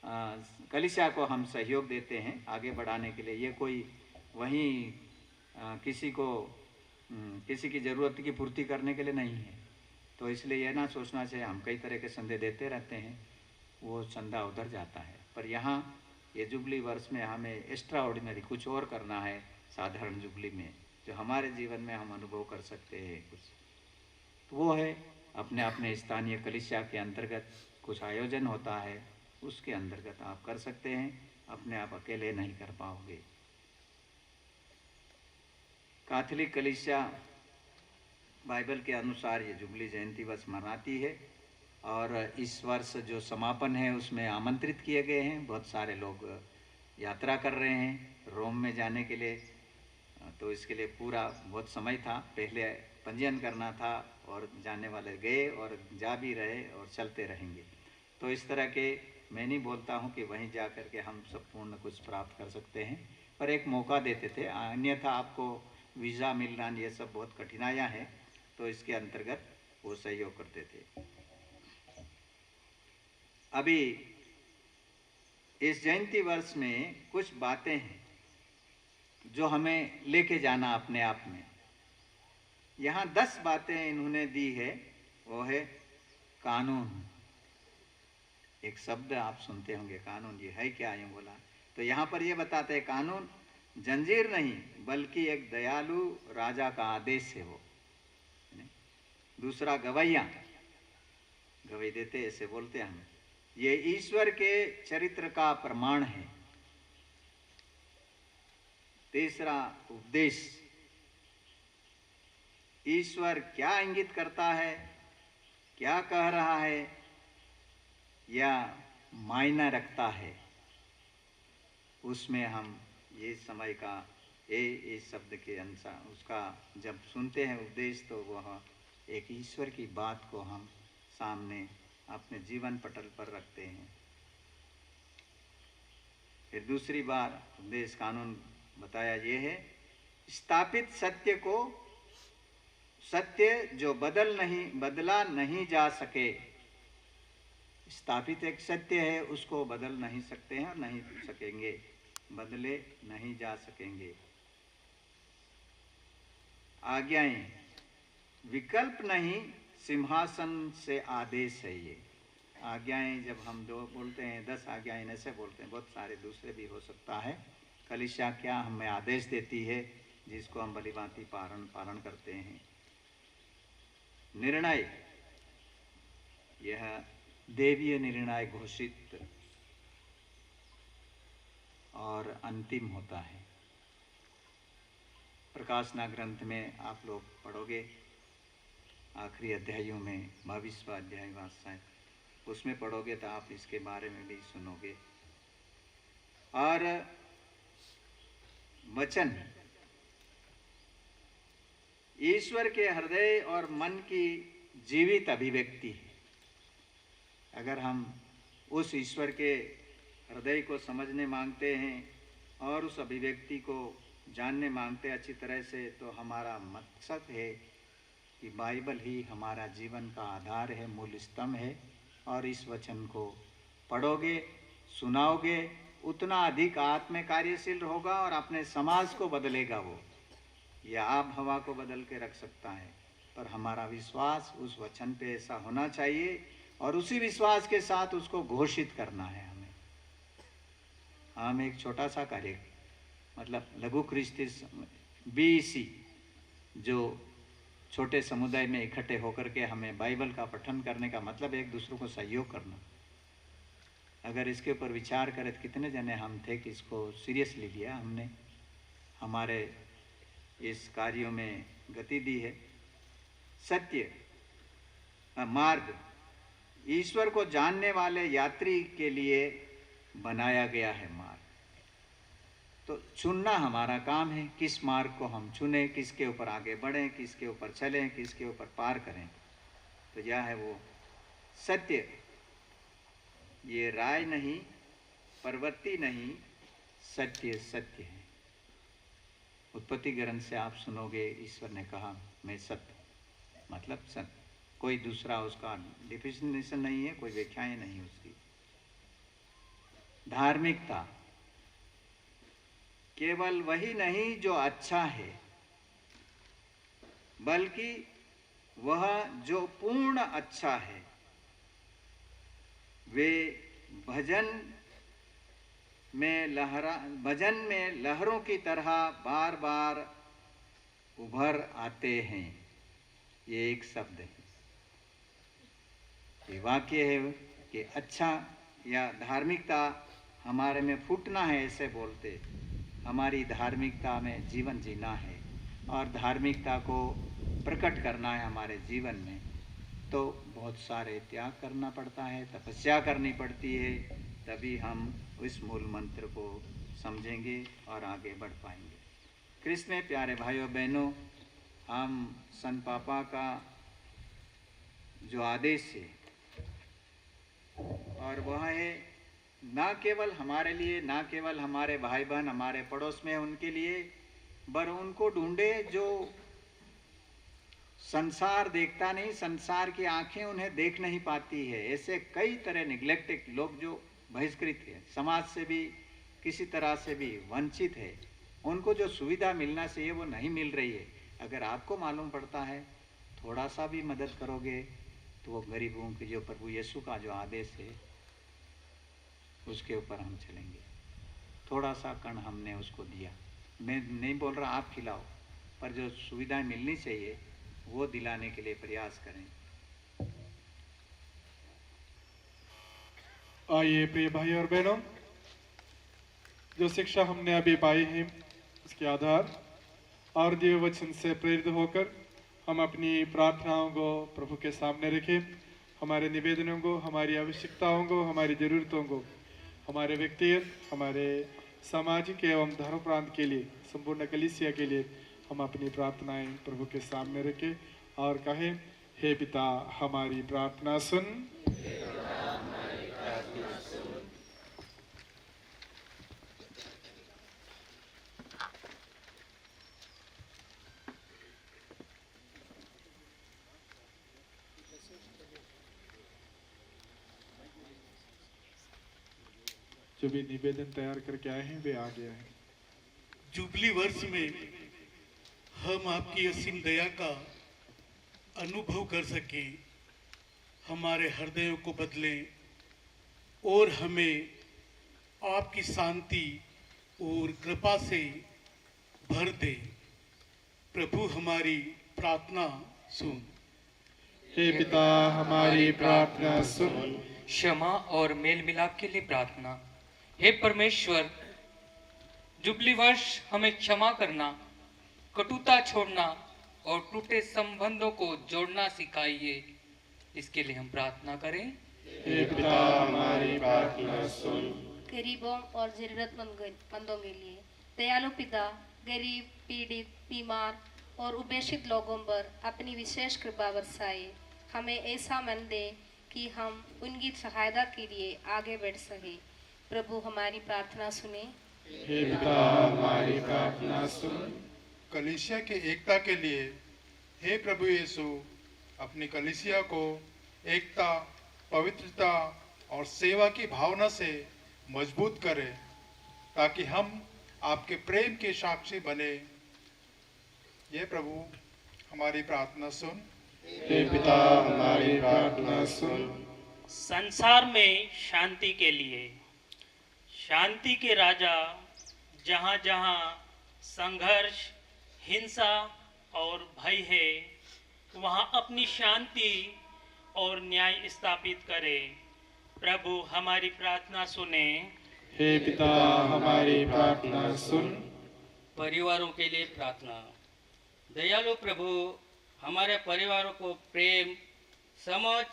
कलीसिया को हम सहयोग देते हैं आगे बढ़ाने के लिए। ये कोई वहीं किसी की ज़रूरत की पूर्ति करने के लिए नहीं है। तो इसलिए यह ना सोचना चाहिए हम कई तरह के संदे देते रहते हैं, वो चंदा उधर जाता है। पर यहाँ ये जुबली वर्ष में हमें एक्स्ट्रा ऑर्डिनरी कुछ और करना है, साधारण जुबली में जो हमारे जीवन में हम अनुभव कर सकते हैं कुछ, तो वो है अपने अपने स्थानीय कलीसिया के अंतर्गत कुछ आयोजन होता है, उसके अंतर्गत आप कर सकते हैं, अपने आप अकेले नहीं कर पाओगे। कैथोलिक कलीसिया बाइबल के अनुसार ये जुबली जयंती वर्ष मनाती है और इस वर्ष जो समापन है उसमें आमंत्रित किए गए हैं। बहुत सारे लोग यात्रा कर रहे हैं रोम में जाने के लिए, तो इसके लिए पूरा बहुत समय था, पहले पंजीयन करना था और जाने वाले गए और जा भी रहे और चलते रहेंगे। तो इस तरह के मैं नहीं बोलता हूँ कि वहीं जा कर के हम सब पूर्ण कुछ प्राप्त कर सकते हैं, पर एक मौका देते थे। अन्यथा आपको वीज़ा मिलना ये सब बहुत कठिनाइयाँ हैं, तो इसके अंतर्गत वो सहयोग करते थे। अभी इस जयंती वर्ष में कुछ बातें हैं जो हमें लेके जाना अपने आप में। यहाँ 10 बातें इन्होंने दी है, वो है कानून। एक शब्द आप सुनते होंगे कानून, ये है क्या यूँ बोला, तो यहाँ पर ये बताते हैं कानून जंजीर नहीं बल्कि एक दयालु राजा का आदेश है वो। दूसरा गवैया, गवई देते ऐसे बोलते हैं हम, ये ईश्वर के चरित्र का प्रमाण है। तीसरा उपदेश, ईश्वर क्या इंगित करता है, क्या कह रहा है या मायना रखता है, उसमें हम ये समय का ये शब्द के अनुसार उसका जब सुनते हैं उपदेश, तो वह एक ईश्वर की बात को हम सामने अपने जीवन पटल पर रखते हैं। फिर दूसरी बार उपदेश कानून बताया ये है, स्थापित सत्य को, सत्य जो बदला नहीं जा सके। स्थापित एक सत्य है, उसको बदल नहीं सकते हैं और नहीं सकेंगे, बदले नहीं जा सकेंगे। आज्ञाएं, विकल्प नहीं, सिंहासन से आदेश है ये। आज्ञाएं जब हम दो बोलते हैं, 10 आज्ञाएं ऐसे बोलते हैं, बहुत सारे दूसरे भी हो सकता है। कलीसिया क्या हमें आदेश देती है जिसको हम भलीभांति पालन करते हैं। निर्णय, यह देवीय निर्णय घोषित और अंतिम होता है। प्रकाशना ग्रंथ में आप लोग पढ़ोगे, आखिरी अध्यायों में 22वां अध्याय शायद, उसमें पढ़ोगे तो आप इसके बारे में भी सुनोगे। और वचन, ईश्वर के हृदय और मन की जीवित अभिव्यक्ति है। अगर हम उस ईश्वर के हृदय को समझने मांगते हैं और उस अभिव्यक्ति को जानने मांगते अच्छी तरह से, तो हमारा मकसद है कि बाइबल ही हमारा जीवन का आधार है, मूल स्तंभ है। और इस वचन को पढ़ोगे, सुनाओगे, उतना अधिक आत्म कार्यशील होगा और अपने समाज को बदलेगा वो, या आप हवा को बदल के रख सकता है। पर हमारा विश्वास उस वचन पे ऐसा होना चाहिए और उसी विश्वास के साथ उसको घोषित करना है हमें। हम एक छोटा सा कार्य, मतलब लघु ख्रिस्ती BC, जो छोटे समुदाय में इकट्ठे होकर के हमें बाइबल का पठन करने का मतलब एक दूसरों को सहयोग करना। अगर इसके ऊपर विचार करें तो कितने जने हम थे कि इसको सीरियसली लिया हमने, हमारे इस कार्यों में गति दी है। सत्य मार्ग, ईश्वर को जानने वाले यात्री के लिए बनाया गया है मार्ग। तो चुनना हमारा काम है, किस मार्ग को हम चुने, किसके ऊपर आगे बढ़ें, किसके ऊपर चलें, किसके ऊपर पार करें। तो यह है वो सत्य। ये राय नहीं, प्रवृत्ति नहीं, सत्य सत्य है। उत्पत्ति ग्रंथ से आप सुनोगे, ईश्वर ने कहा मैं सत्य, मतलब सत्य, कोई दूसरा उसका डिफिनेशन नहीं है, कोई व्याख्याएं नहीं उसकी। धार्मिकता केवल वही नहीं जो अच्छा है, बल्कि वह जो पूर्ण अच्छा है। वे भजन में लहरों की तरह बार बार उभर आते हैं। ये एक शब्द है, ये वाक्य है कि अच्छा या धार्मिकता हमारे में फूटना है, ऐसे बोलते। हमारी धार्मिकता में जीवन जीना है और धार्मिकता को प्रकट करना है हमारे जीवन में, तो बहुत सारे त्याग करना पड़ता है, तपस्या करनी पड़ती है, तभी हम इस मूल मंत्र को समझेंगे और आगे बढ़ पाएंगे। कृष्ण में प्यारे भाइयों बहनों, हम संत पापा का जो आदेश है, और वह है ना केवल हमारे लिए, ना केवल हमारे भाई बहन हमारे पड़ोस में उनके लिए, पर उनको ढूंढे जो संसार देखता नहीं, संसार की आंखें उन्हें देख नहीं पाती है। ऐसे कई तरह निग्लेक्टेड लोग जो बहिष्कृत है, समाज से भी किसी तरह से भी वंचित है, उनको जो सुविधा मिलना चाहिए वो नहीं मिल रही है। अगर आपको मालूम पड़ता है, थोड़ा सा भी मदद करोगे तो वो गरीबों की जो प्रभु यीशु का जो आदेश है उसके ऊपर हम चलेंगे। थोड़ा सा कण हमने उसको दिया, मैं नहीं बोल रहा आप खिलाओ, पर जो सुविधाएं मिलनी चाहिए वो दिलाने के लिए प्रयास करें। आइए प्रिय भाई और बहनों, जो शिक्षा हमने अभी पाई है उसके आधार और दिव्य वचन से प्रेरित होकर हम अपनी प्रार्थनाओं को प्रभु के सामने रखें। हमारे निवेदनों को, हमारी आवश्यकताओं को, हमारी ज़रूरतों को, हमारे व्यक्तिगत, हमारे सामाजिक एवं धर्म प्रांत के लिए, संपूर्ण कलीसिया के लिए हम अपनी प्रार्थनाएं प्रभु के सामने रखें और कहें, हे पिता हमारी प्रार्थना सुन। जो भी निवेदन तैयार करके आए हैं वे आ गए हैं। जुबली वर्ष में हम आपकी असीम दया का अनुभव कर सके, हमारे हृदयों को बदलें और हमें आपकी शांति और कृपा से भर दे। प्रभु हमारी प्रार्थना सुन। हे पिता हमारी प्रार्थना सुन। क्षमा और मेल मिलाप के लिए प्रार्थना। हे परमेश्वर, जुबली वर्ष हमें क्षमा करना, कटुता छोड़ना और टूटे संबंधों को जोड़ना सिखाइए। इसके लिए हम प्रार्थना करें। हे पिता हमारी प्रार्थना सुन। गरीबों और जरूरतमंदों के लिए दयालु पिता, गरीब, पीड़ित, बीमार और उपेक्षित लोगों पर अपनी विशेष कृपा बरसाए। हमें ऐसा मन दे कि हम उनकी सहायता के लिए आगे बढ़ सके। प्रभु हमारी प्रार्थना सुने। हे पिता हमारी प्रार्थना सुन। कलीसिया की एकता के लिए हे प्रभु यीशु, अपनी कलीसिया को एकता, पवित्रता और सेवा की भावना से मजबूत करें, ताकि हम आपके प्रेम के साक्षी बने। ये प्रभु हमारी प्रार्थना सुन। हे पिता हमारी प्रार्थना सुन। संसार में शांति के लिए, शांति के राजा जहाँ जहाँ संघर्ष, हिंसा और भय है, वहाँ अपनी शांति और न्याय स्थापित करे। प्रभु हमारी प्रार्थना सुने। हे पिता हमारी प्रार्थना सुन। परिवारों के लिए प्रार्थना। दयालु प्रभु, हमारे परिवारों को प्रेम, समझ,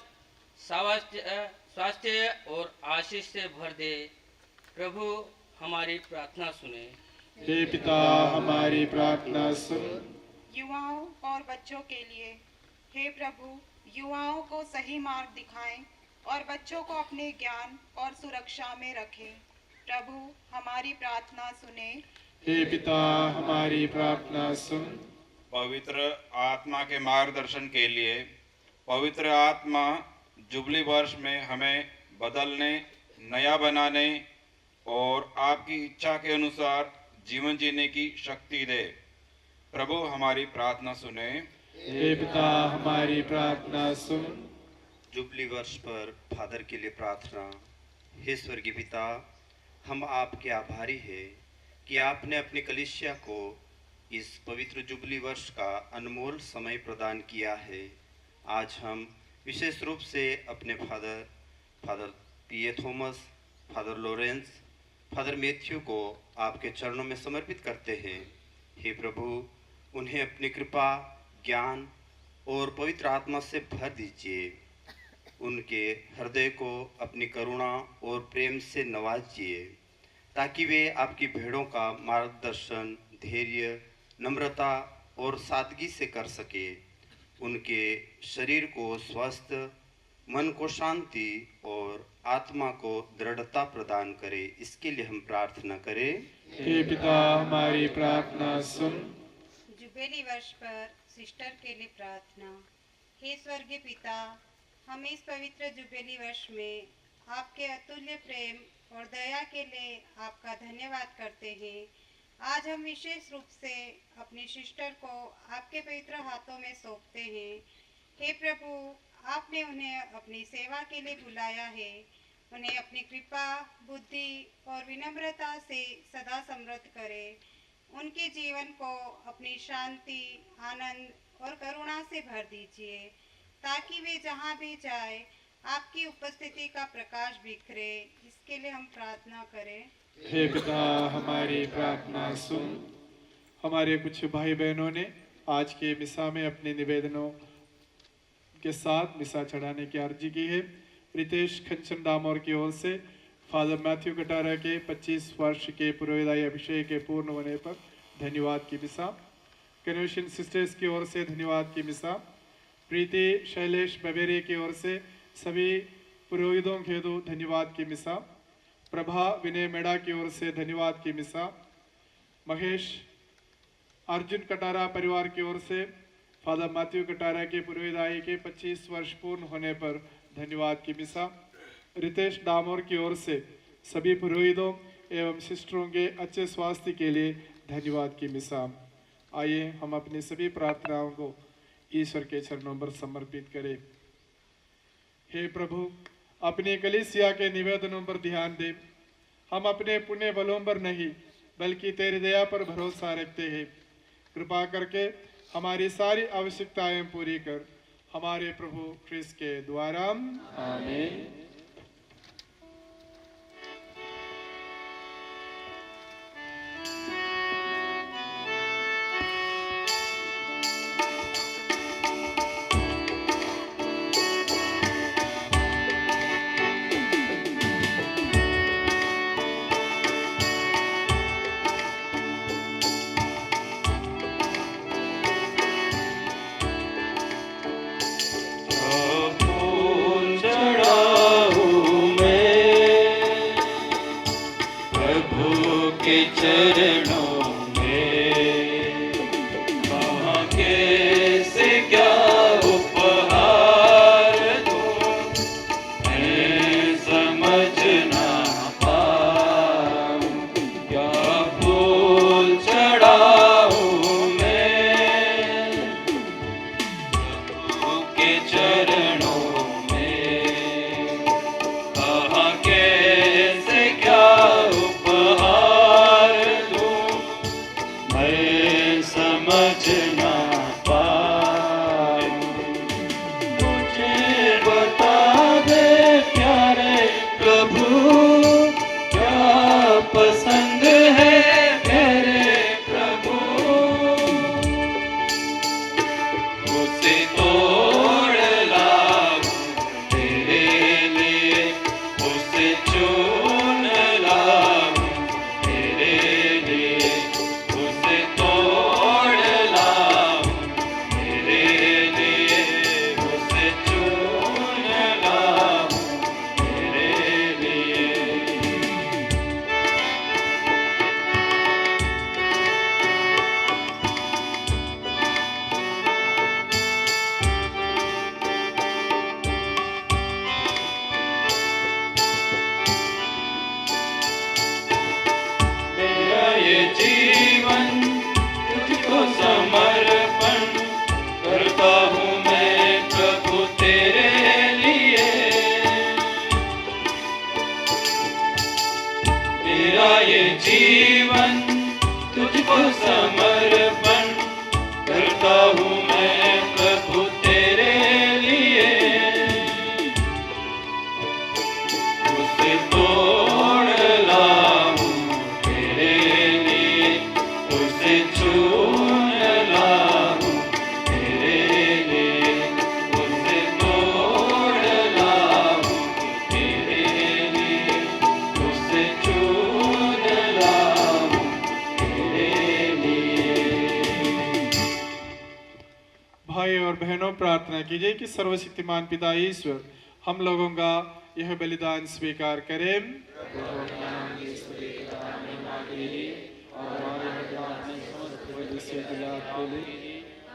स्वास्थ्य और आशीष से भर दे। प्रभु हमारी प्रार्थना सुने। हे पिता हमारी प्रार्थना सुन। युवाओं और बच्चों के लिए, हे प्रभु, युवाओं को सही मार्ग दिखाएं और बच्चों को अपने ज्ञान और सुरक्षा में रखें। प्रभु हमारी प्रार्थना सुने। हे पिता हमारी प्रार्थना सुन। पवित्र आत्मा के मार्गदर्शन के लिए, पवित्र आत्मा जुबली वर्ष में हमें बदलने, नया बनाने, और आपकी इच्छा के अनुसार जीवन जीने की शक्ति दे। प्रभु हमारी प्रार्थना सुने। हे पिता हमारी प्रार्थना सुन। जुबली वर्ष पर फादर के लिए प्रार्थना। हे स्वर्गीय पिता, हम आपके आभारी हैं कि आपने अपनी कलीसिया को इस पवित्र जुबली वर्ष का अनमोल समय प्रदान किया है। आज हम विशेष रूप से अपने father PA. Thomas, father Lawrence, father Matthew को आपके चरणों में समर्पित करते हैं। हे प्रभु, उन्हें अपनी कृपा, ज्ञान और पवित्र आत्मा से भर दीजिए। उनके हृदय को अपनी करुणा और प्रेम से नवाजिए, ताकि वे आपकी भेड़ों का मार्गदर्शन धैर्य, नम्रता और सादगी से कर सके। उनके शरीर को स्वस्थ, मन को शांति और आत्मा को दृढ़ता प्रदान करे। इसके लिए हम प्रार्थना करें। हे पिता हमारी प्रार्थना सुन। जुबेली वर्ष पर सिस्टर के लिए प्रार्थना। हे स्वर्गीय पिता, हम इस पवित्र जुबेली वर्ष में आपके अतुल्य प्रेम और दया के लिए आपका धन्यवाद करते हैं। आज हम विशेष रूप से अपनी सिस्टर को आपके पवित्र हाथों में सौंपते हैं। हे प्रभु, आपने उन्हें अपनी सेवा के लिए बुलाया है। उन्हें अपनी कृपा, बुद्धि और विनम्रता से सदा समृद्ध करें। उनके जीवन को अपनी शांति, आनंद और करुणा से भर दीजिए, ताकि वे जहाँ भी जाए आपकी उपस्थिति का प्रकाश बिखरे। इसके लिए हम प्रार्थना करें। हे पिता हमारी प्रार्थना सुन। हमारे कुछ भाई बहनों ने आज के मिसा में अपने निवेदनों के साथ मिसा चढ़ाने की अर्जी की है। रितेश खंचन दामोर की ओर से फादर मैथ्यू कटारा के 25 वर्ष के पुरोहिताई अभिषेक के पूर्ण होने पर धन्यवाद की मिसा। कन्वेंशन सिस्टर्स की ओर से धन्यवाद की मिसा। प्रीति शैलेश बबेरे की ओर से सभी पुरोहितों के दो धन्यवाद की मिसा। प्रभा विनय मेड़ा की ओर से धन्यवाद की मिसा। महेश अर्जुन कटारा परिवार की ओर से फादर मैथ्यू कटारा के पुरोहिताई के 25 वर्ष पूर्ण होने पर धन्यवाद की मिसा। रितेश डामोर की ओर से सभी पुरोहितों एवं सिस्टरों के अच्छे स्वास्थ्य के लिए धन्यवाद की मिसा। आइए हम अपनी सभी प्रार्थनाओं को ईश्वर के चरणों पर समर्पित करें। हे प्रभु, अपनी कलीसिया के निवेदनों पर ध्यान दे। हम अपने पुण्य बलों पर नहीं बल्कि तेरी दया पर भरोसा रखते हैं। कृपा करके हमारी सारी आवश्यकताएं पूरी कर, हमारे प्रभु क्रिस्त के द्वारा। आमीन। ये जीवन तुझको समर्पण करता हूँ मैं प्रभु तेरे लिए। मेरा ये जीवन तुझको समर्पण करता हूँ मैं प्रभु तेरे लिए। उसे तोड़ लाऊं तेरे लिए, उसे चून लाऊं तेरे लिए, उसे तोड़ लाऊं तेरे लिए, उसे चून लाऊं तेरे लिए। भाई और बहनों, प्रार्थना कीजिए कि सर्वशक्तिमान पिता ईश्वर हम लोगों का यह बलिदान स्वीकार करें।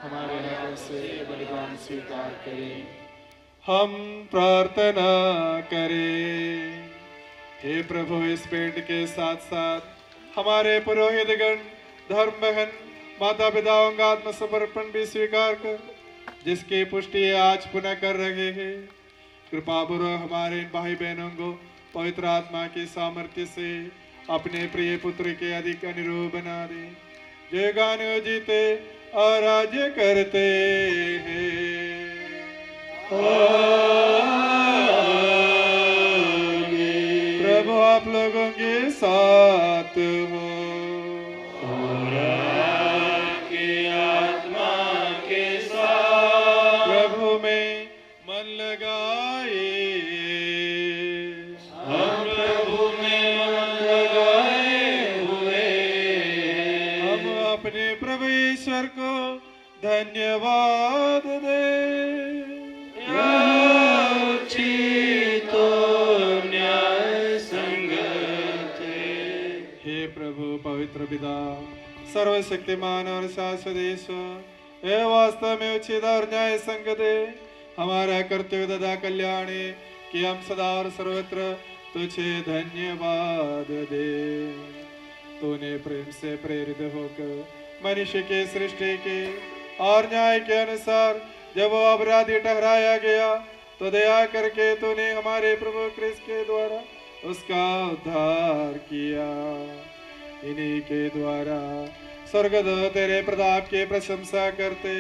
हमारे हाथों से बलिदान स्वीकार करें। हम प्रार्थना करें। हे प्रभु, इस पेंट के साथ साथ हमारे पुरोहितगण, धर्म बहन, माता पिताओं का आत्मसमर्पण भी स्वीकार कर, जिसकी पुष्टि आज पुनः कर रहे हैं। कृपा पूर्वक हमारे इन भाई बहनों को पवित्र आत्मा की सामर्थ्य से अपने प्रिय पुत्र के अधिक अनुरूप बना दे, जो गान जीते और राज्य करते हैं। प्रभु आप लोगों के साथ हो और आपकी आत्मा के साथ। प्रभु में मन लगाए, हम प्रभु में मन लगाए हुए। हम अपने प्रभु ईश्वर को धन्यवाद दे। उचित और न्याय संगत है। हे प्रभु पवित्र पिता, सर्वशक्तिमान और शाश्वत ईश्वर, हे वास्तव में उचित और न्याय संगत है। हमारा कर्तव्य तथा कल्याण है कि हम सदा और सर्वत्र तुझे धन्यवाद दे। तूने प्रेम से प्रेरित होकर मनुष्य के सृष्टि के और न्याय के अनुसार जब वो अपराधी ठहराया गया, तो दया करके तूने हमारे प्रभु क्रिस्त के द्वारा उसका उद्धार किया। इन्हीं के द्वारा स्वर्गदूत तेरे प्रताप की प्रशंसा करते,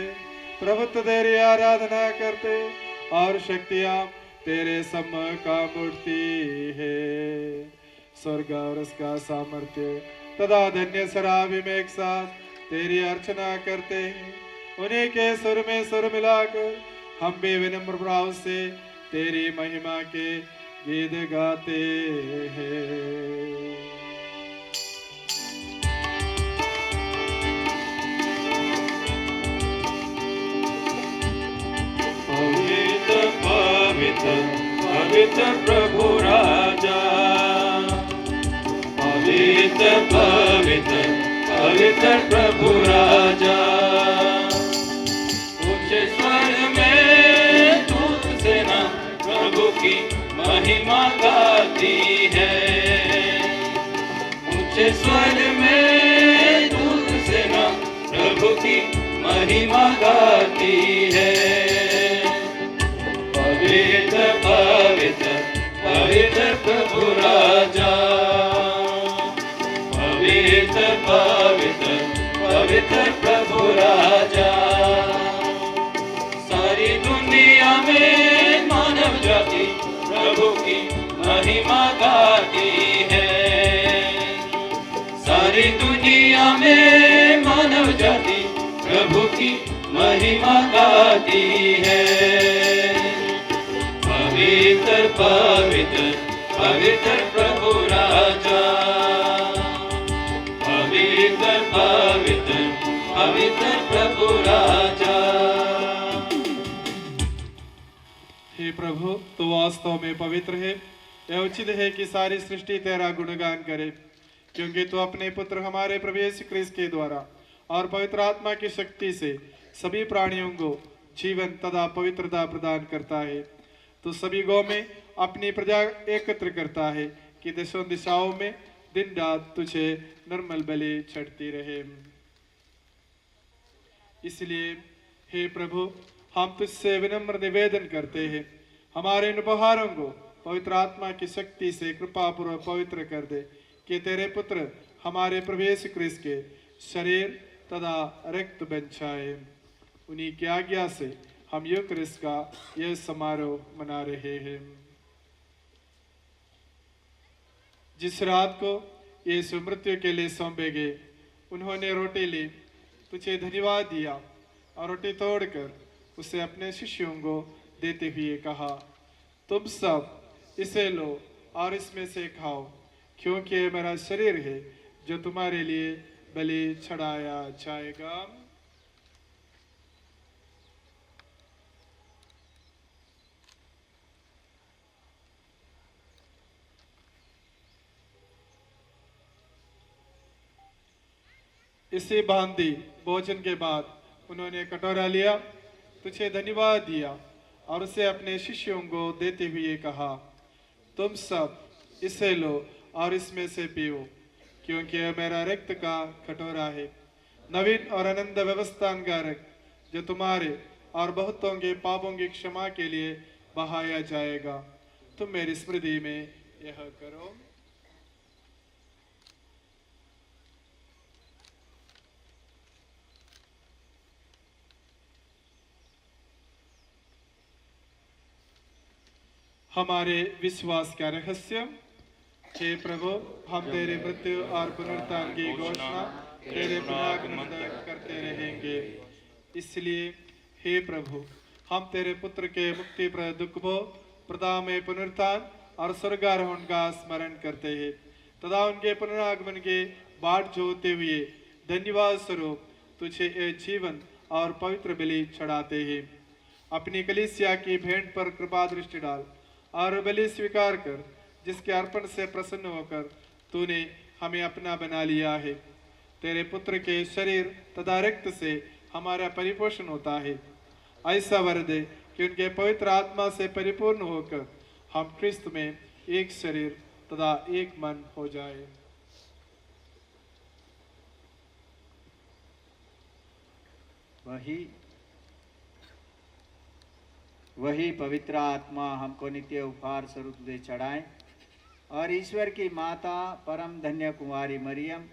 प्रभुत्व तेरी आराधना करते और शक्तियां तेरे सम्मुख का मूर्ति है। स्वर्ग और उसका सामर्थ्य तथा धन्य शराबी में एक साथ तेरी अर्चना करते हैं। उन्हीं के सुर में सुर मिलाकर हम भी विनम्र भाव से तेरी महिमा के गीत गाते हैं। पवित्र पवित्र पवित्र प्रभु राजा, पवित्र पवित्र पवित्र प्रभु राजा। ऊंचे स्वर में दूत सेना प्रभु की महिमा गाती है। ऊंचे स्वर में दूत सेना प्रभु की महिमा गाती है। पवित्र पवित्र पवित्र प्रभु राजा, पवित्र पवित्र पवित्र प्रभु राजा। सारी दुनिया में मानव जाति प्रभु की महिमा गाती है। सारी दुनिया में मानव जाति प्रभु की महिमा गाती है। पवित्र पवित्र पवित्र प्रभु राजा, पवित्र पवित्र पवित्र प्रभु राजा। हे प्रभु, तो वास्तव में पवित्र है। यह उचित है कि सारी सृष्टि तेरा गुणगान करे, क्योंकि तू अपने पुत्र हमारे प्रभु यीशु क्रिस्त के द्वारा और पवित्र आत्मा की शक्ति से सभी प्राणियों को जीवन तथा पवित्रता प्रदान करता है। तो सभी गौ में अपनी प्रजा एकत्र करता है कि देशों दिशाओं में दिन रात तुझे निर्मल बलि चढ़ती रहे। इसलिए हे प्रभु, हम तुझसे विनम्र निवेदन करते हैं, हमारे इन उपहारों को पवित्र आत्मा की शक्ति से कृपा पूर्वक पवित्र कर दे, कि तेरे पुत्र हमारे प्रभु यीशु क्रिस्त के शरीर तथा रक्त बन जाए। उन्हीं की आज्ञा से हम यूकरिस्ट का यह समारोह मना रहे हैं। जिस रात को यीशु मृत्यु के लिए सौंपे गए, उन्होंने रोटी ली, तुझे धन्यवाद दिया और रोटी तोड़कर उसे अपने शिष्यों को देते हुए कहा, तुम सब इसे लो और इसमें से खाओ, क्योंकि ये मेरा शरीर है जो तुम्हारे लिए बलि चढ़ाया जाएगा। इसी भांति भोजन के बाद उन्होंने कटोरा लिया, तुझे धन्यवाद दिया और उसे अपने शिष्यों को देते हुए कहा, तुम सब इसे लो और इसमें से पियो, क्योंकि यह मेरा रक्त का कटोरा है, नवीन और अनंत व्यवस्थान का रक्त, जो तुम्हारे और बहुतों के पापों की क्षमा के लिए बहाया जाएगा। तुम मेरी स्मृति में यह करो। हमारे विश्वास का रहस्य। हे प्रभु, हम तेरे मृत्यु और पुनरुत्थान की घोषणा तेरे पुनरागमन तक करते रहेंगे। इसलिए हे प्रभु, हम तेरे पुत्र के मुक्तिप्रद दुख भोग, प्रतापमय पुनरुत्थान और स्वर्गारोहण का स्मरण करते हैं तथा उनके पुनरागमन के बाट जोते हुए धन्यवाद स्वरूप तुझे ये जीवन और पवित्र बलि चढ़ाते हैं। अपनी कलीसिया की भेंट पर कृपा दृष्टि डाल और बलि स्वीकार कर, जिसके अर्पण से प्रसन्न होकर तूने हमें अपना बना लिया है। तेरे पुत्र के शरीर तथा रक्त से हमारा परिपोषण होता है। ऐसा वर दे कि उनके पवित्र आत्मा से परिपूर्ण होकर हम क्रिस्त में एक शरीर तथा एक मन हो जाए। वही पवित्र आत्मा हमको नित्य उपहार स्वरूप दे चढ़ाए और ईश्वर की माता परम धन्य कुमारी मरियम,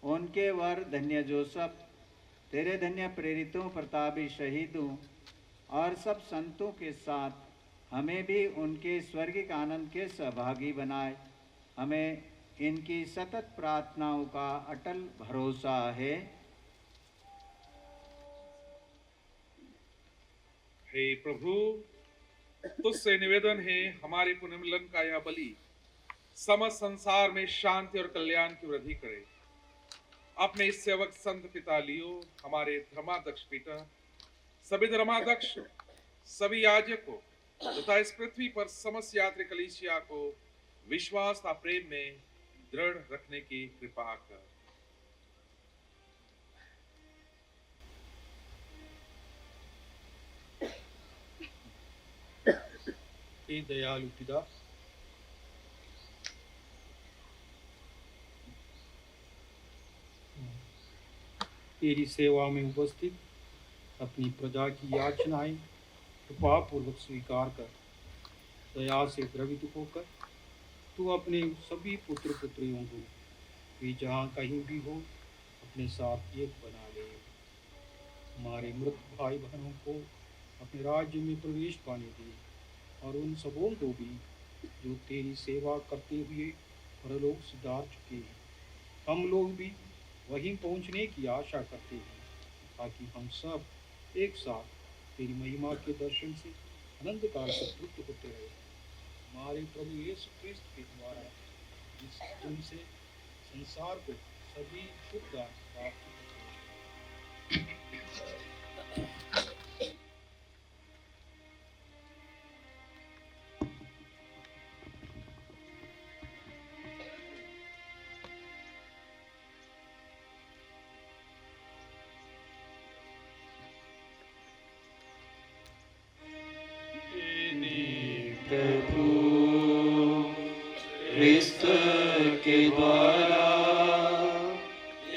उनके वर धन्य जोसफ, तेरे धन्य प्रेरितों प्रतापी शहीदों और सब संतों के साथ हमें भी उनके स्वर्गिक आनंद के सहभागी बनाए। हमें इनकी सतत प्रार्थनाओं का अटल भरोसा है। हे प्रभु, तुझसे निवेदन है, हमारे पुनर्मिलन का यह बलि समस्त संसार में शांति और कल्याण की वृद्धि करे। अपने इस सेवक संत पिता लियो, हमारे धर्माध्यक्ष पीटर, सभी धर्माध्यक्ष, सभी याजकों तथा इस पृथ्वी पर समस्त यात्री कलीसिया को विश्वास तथा प्रेम में दृढ़ रखने की कृपा कर। हे दयालु पिता, तेरी सेवा में उपस्थित अपनी प्रजा की याचनाएं कृपा पूर्वक स्वीकार कर, दया से द्रवित होकर तू अपने सभी पुत्र पुत्रियों को वे जहाँ कहीं भी हो अपने साथ एक बना ले। हमारे मृत भाई बहनों को अपने राज्य में प्रवेश पाने दे और उन सबों को भी जो तेरी सेवा करते हुए परलोक सिधार चुके हैं। हम लोग भी वहीं पहुंचने की आशा करते हैं, ताकि हम सब एक साथ तेरी महिमा के दर्शन से अनंत काल तक तृप्त होते रहे। हमारे प्रभु यीशु क्रिस्त के द्वारा जिस तुमसे संसार को सभी शुभ दान प्राप्त होते हैं। प्रभु क्रिस्त के द्वारा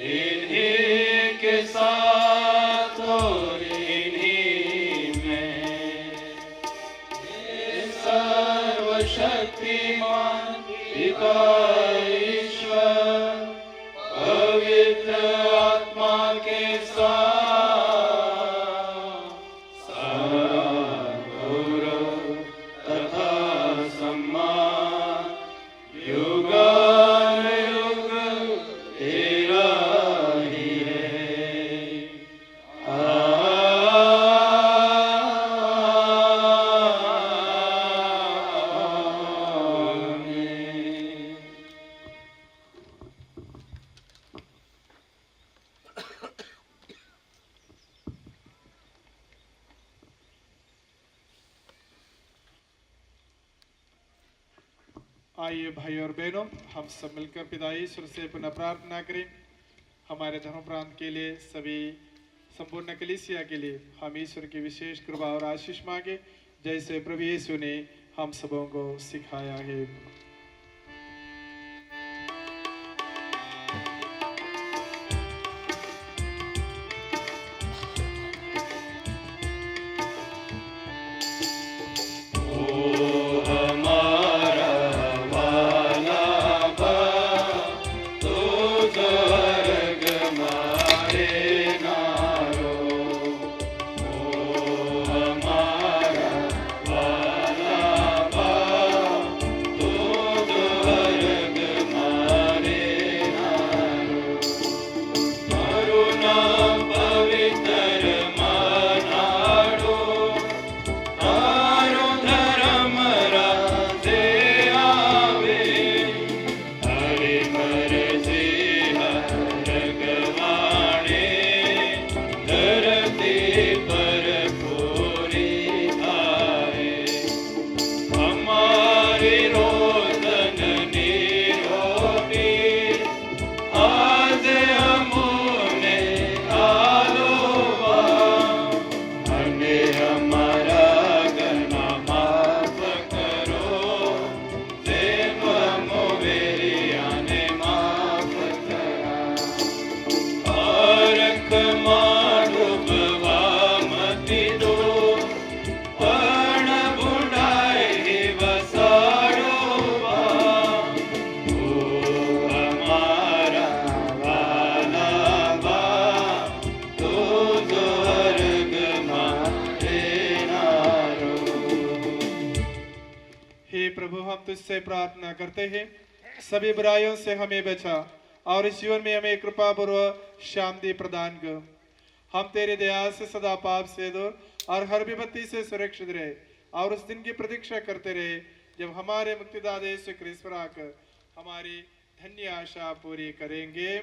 इन्हीं के साथ और इन्हीं में सर्वशक्तिमान पिता ईश्वर पवित्र आत्मा के साथ गौरव तथा सम्मान युगानुयुग तेरा ही है। आमीन। आइए भाई और बहनों, हम सब मिलकर पिता ईश्वर से पुनः प्रार्थना करें। हमारे धर्म प्रांत के लिए, सभी संपूर्ण कलीसिया के लिए हम ईश्वर की विशेष कृपा और आशीष मांगे, जैसे प्रभु यीशु ने हम सबों को सिखाया है। हमारा वाला बा तो स्वर्ग मारे नारो। हमारा वाला बा तो स्वर्ग मारे नारो। करुणा पवित्र मनाडो तारो धर्म राजे आवे। हरि मर्जी हरगवाणे धरती पर पूरी आए। हमारी रोजन रोटी आज हमने आलो बा। हमें हमारा गना माफ करो देव मोवेरिया ने माफ करा। आरख डूबवा मती दो पण बुढ़ाई वसाड़ो बा। ओ हमारा वाला बा तो स्वर्ग मारे नारो। हे प्रभु, हम तुझसे प्रार्थना करते हैं, सभी बुराइयों से हमें बचा और इस जीवन में हमें कृपा पूर्वक शांति प्रदान कर। हम तेरे दया से सदा पाप से दूर और हर विपत्ति से सुरक्षित रहे और उस दिन की प्रतीक्षा करते रहे जब हमारे मुक्तिदाता यीशु क्रिस्त आकर हमारी धन्य आशा पूरी करेंगे।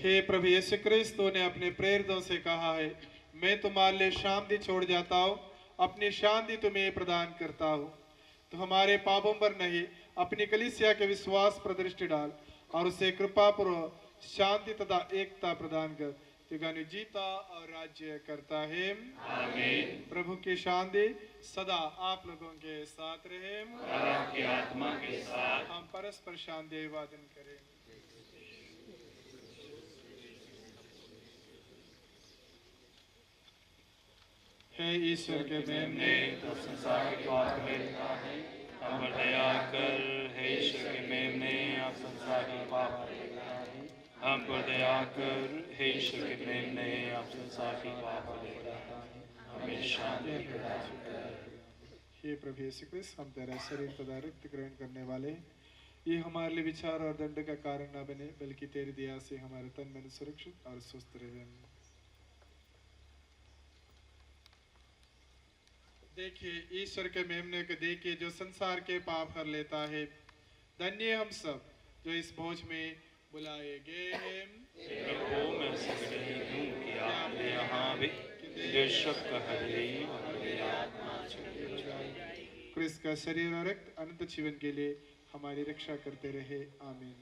हे प्रभु यीशु क्रिस्त, तूने अपने प्रेरितों से कहा है, मैं तुम्हारे लिए शांति छोड़ जाता हूँ, अपनी शांति तुम्हें प्रदान करता हूँ। तो हमारे पापों पर नहीं, अपनी कलीसिया के विश्वास पर दृष्टि डाल और उसे कृपा पूर्वक शांति तथा एकता प्रदान कर। तू जीता और राज्य करता है। आमीन। प्रभु की शांति सदा आप लोगों के साथ रहे और आपकी आत्मा के साथ। हम परस्पर शांति अभिवादन करें। हे ईश्वर के मेमने, तो संसार के पाप में लिखा है, हम पर दया कर। हे ईश्वर के मेमने, आप संसार के पाप में लिखा है, हम पर दया कर। हे ईश्वर के मेमने, आप संसार के पाप में लिखा है, हमें शांति प्रदान कर। हे प्रभु यीशु क्रिस्त, हम तेरा शरीर तथा रक्त ग्रहण करने वाले हैं। ये हमारे लिए विचार और दंड का कारण न बने, बल्कि तेरी दया से हमारे तन मन सुरक्षित और स्वस्थ रहे। देखिए, ईश्वर के मेमने को देखिए जो संसार के पाप हर लेता है। धन्य हम सब जो इस भोज में बुलाए गए हैं। प्रभु, मैं सगड़े हूँ कि आपने यहाँ भी बेशक हरी और मेरी आत्मा छूट जाए। क्रिस्त का शरीर और रक्त अनंत जीवन के लिए हमारी रक्षा करते रहे। आमीन।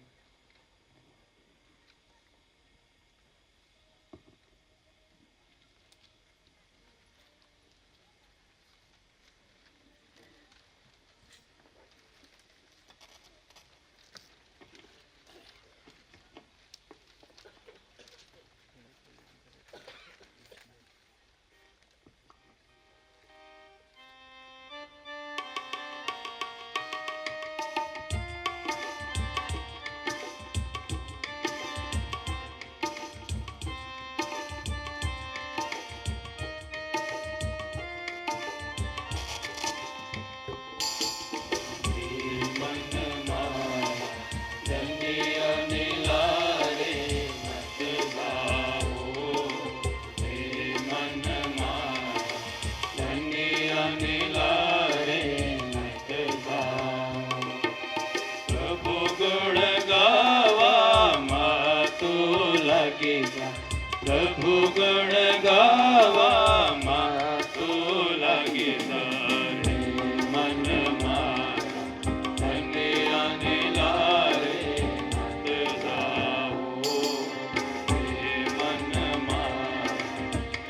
प्रभु गुण गावा मातो लागे सारे मन मारा धन्य आने लारे मत जाओ हे मन मारा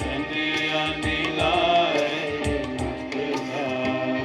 धन्य आने लारे मत जाओ।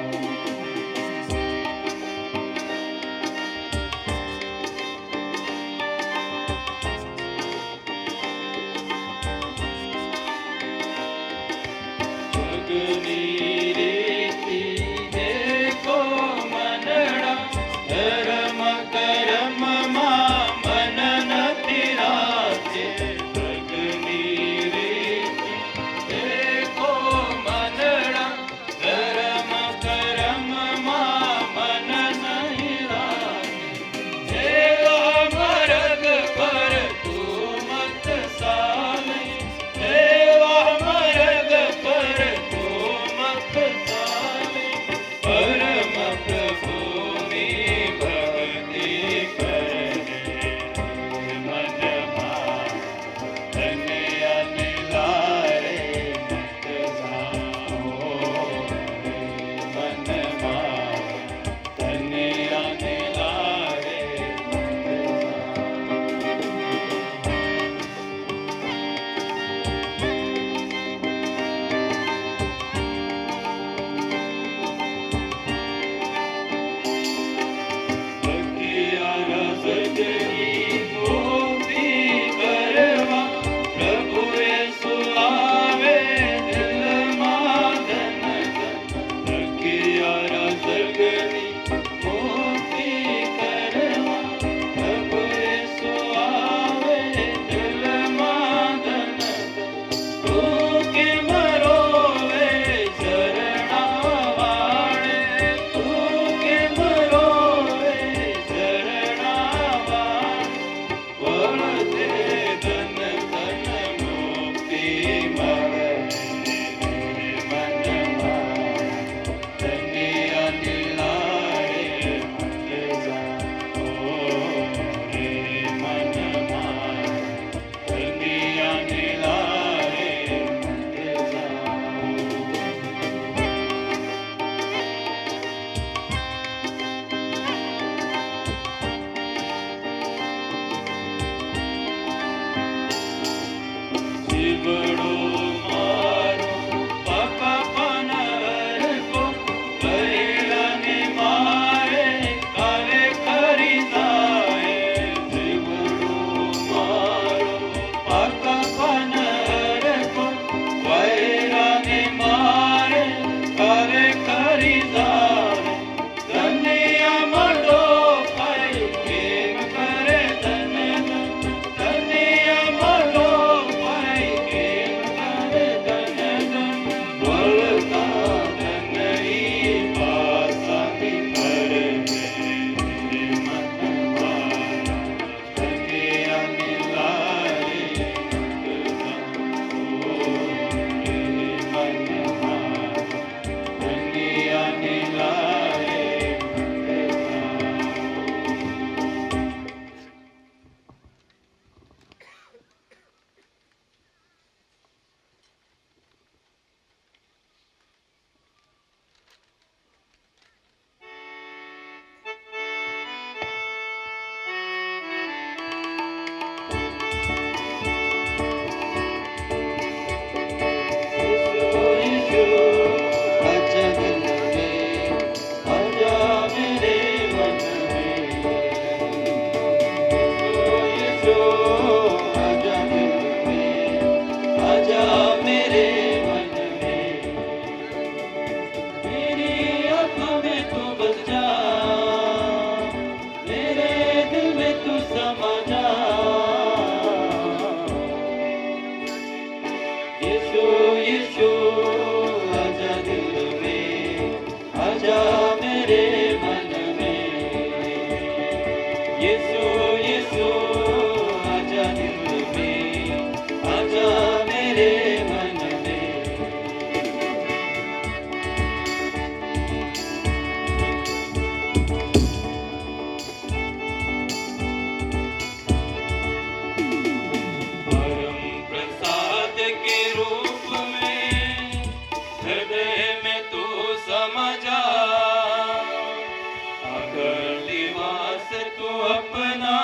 तो अपना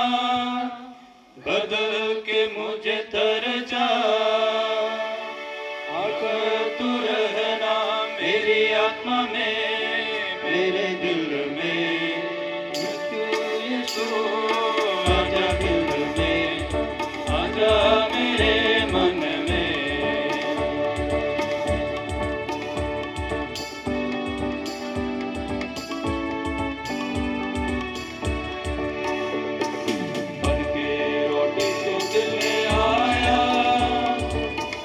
बदल के मुझे तर जा, आकर तू रहना मेरी आत्मा में, मेरे दिल में। तू यीशु आजा दिल में, आजा मेरे मन में। बन के रोटी तो दिल में आया,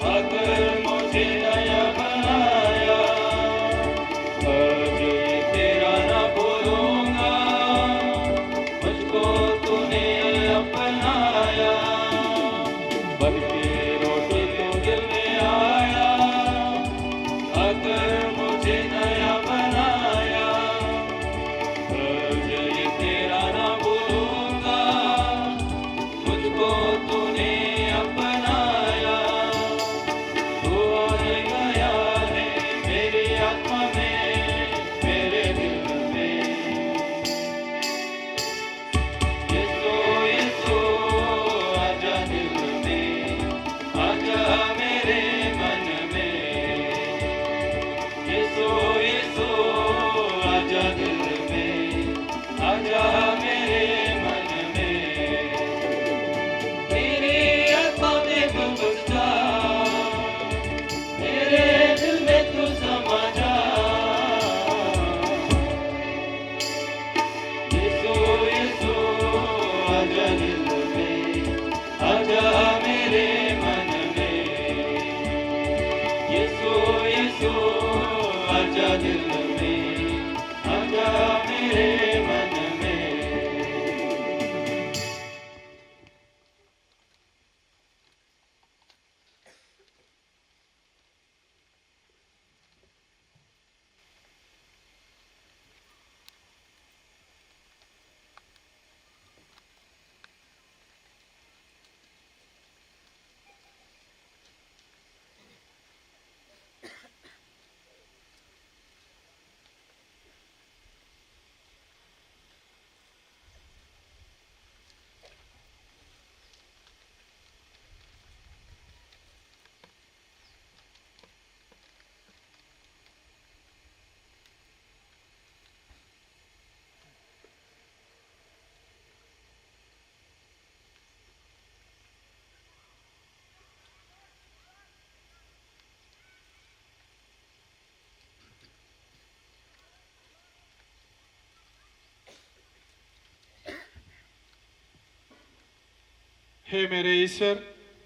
आकर मुझे नया बनाया। आज ये तेरा ना बोलूंगा, मुझको तूने अपनाया। बन के रोटी तो दिल में आया, आकर मुझे नया बनाया। आज ये तेरा ना बोलूंगा, मुझको तूने अपनाया। तू आने गया है मेरी आत्मा में, मेरे दिल में। यीशु यीशु आजा दिल में, आजा मेरे मन में। यीशु यीशु आजा दिल में, आजा मेरे मन में। मेरी आत्मा में तू घुस जा, मेरे दिल में तू समा जा। यीशु यीशु आजा दिल में, आजा मेरे मन में। यीशु यीशु आजा दिल में, आजा मेरे मन में। हे मेरे ईश्वर,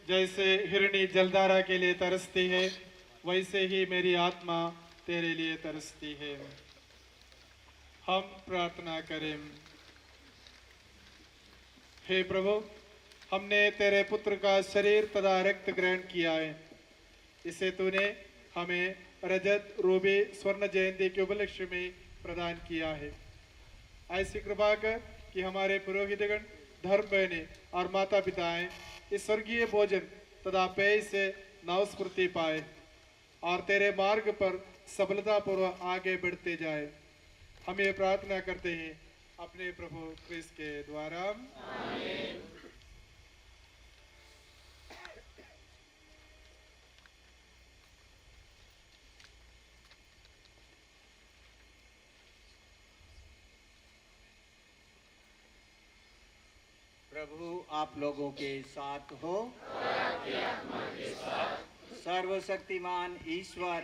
जैसे हिरणी जलधारा के लिए तरसती है, वैसे ही मेरी आत्मा तेरे लिए तरसती है। हम प्रार्थना करें। हे प्रभु, हमने तेरे पुत्र का शरीर तथा रक्त ग्रहण किया है। इसे तूने हमें रजत रूबी स्वर्ण जयंती के उपलक्ष्य में प्रदान किया है। ऐसी कृपा कर कि हमारे पुरोहितगण, धर्म बहने और माता पिताएं इस स्वर्गीय भोजन तथा पेय से नवस्फूर्ति पाए और तेरे मार्ग पर सफलतापूर्वक आगे बढ़ते जाए। हम ये प्रार्थना करते हैं अपने प्रभु क्रिस्त के द्वारा। आमीन। प्रभु आप लोगों के साथ हो। सर्वशक्तिमान ईश्वर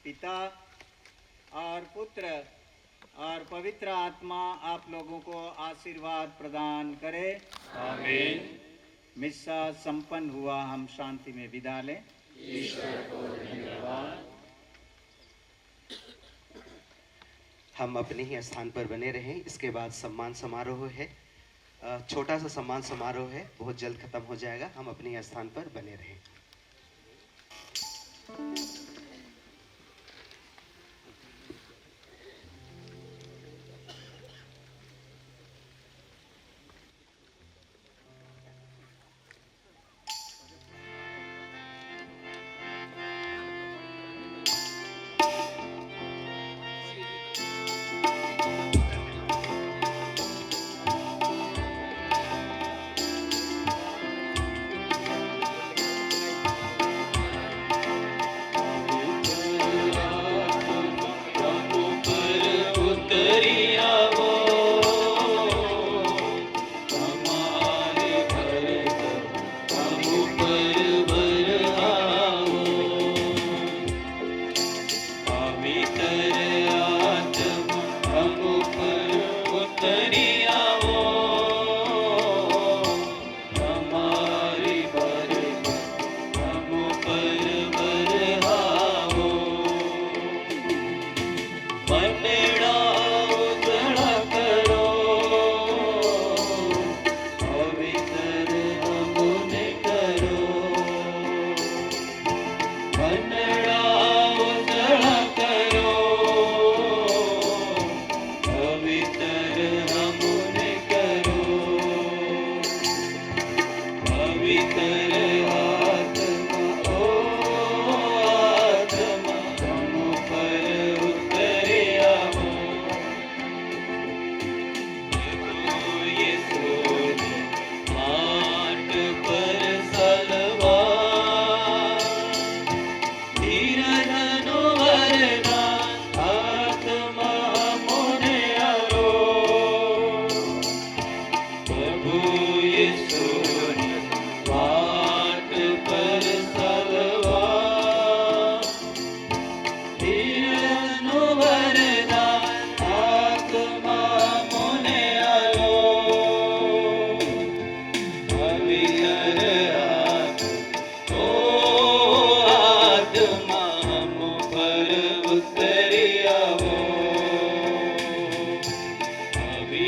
पिता और पुत्र और पवित्र आत्मा आप लोगों को आशीर्वाद प्रदान करे। आमीन। मिस्सा संपन्न हुआ, हम शांति में विदा लें। ईश्वर को धन्यवाद। हम अपने ही स्थान पर बने रहें। इसके बाद सम्मान समारोह है, छोटा सा सम्मान समारोह है, बहुत जल्द खत्म हो जाएगा। हम अपने ही स्थान पर बने रहें।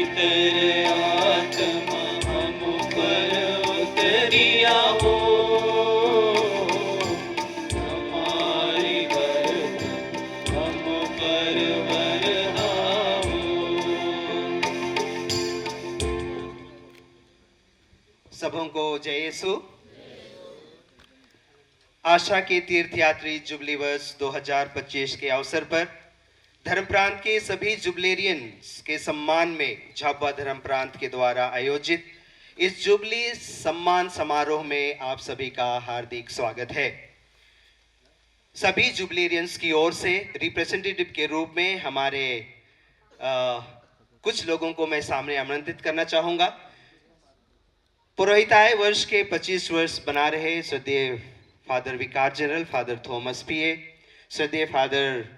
पवित्र आत्मा हम पर उतरिया हो, हमारी बरकत हम पर बरहाओ। सबों को जय यीशु। आशा के तीर्थयात्री जुबली वर्ष 2025 के अवसर पर धर्म प्रांत के सभी जुबलेरियंस के सम्मान में झाबुआ धर्म प्रांत के द्वारा आयोजित इस जुबली सम्मान समारोह में आप सभी का हार्दिक स्वागत है। सभी जुबलेरियंस की ओर से रिप्रेजेंटेटिव के रूप में हमारे कुछ लोगों को मैं सामने आमंत्रित करना चाहूँगा। पुरोहिताय वर्ष के 25 वर्ष बना रहे श्रद्धेय फादर विकार जनरल फादर थॉमस पीए, श्रद्धेय फादर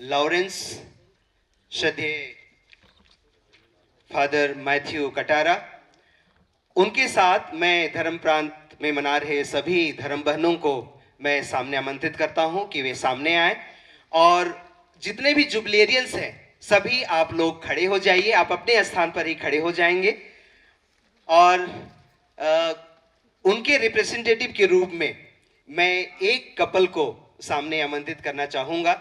लॉरेंस, श्रद्धेय फादर मैथ्यू कटारा, उनके साथ मैं धर्म प्रांत में मना रहे सभी धर्म बहनों को मैं सामने आमंत्रित करता हूं कि वे सामने आए। और जितने भी जुबलेरियंस हैं सभी आप लोग खड़े हो जाइए, आप अपने स्थान पर ही खड़े हो जाएंगे। और उनके रिप्रेजेंटेटिव के रूप में मैं एक कपल को सामने आमंत्रित करना चाहूंगा।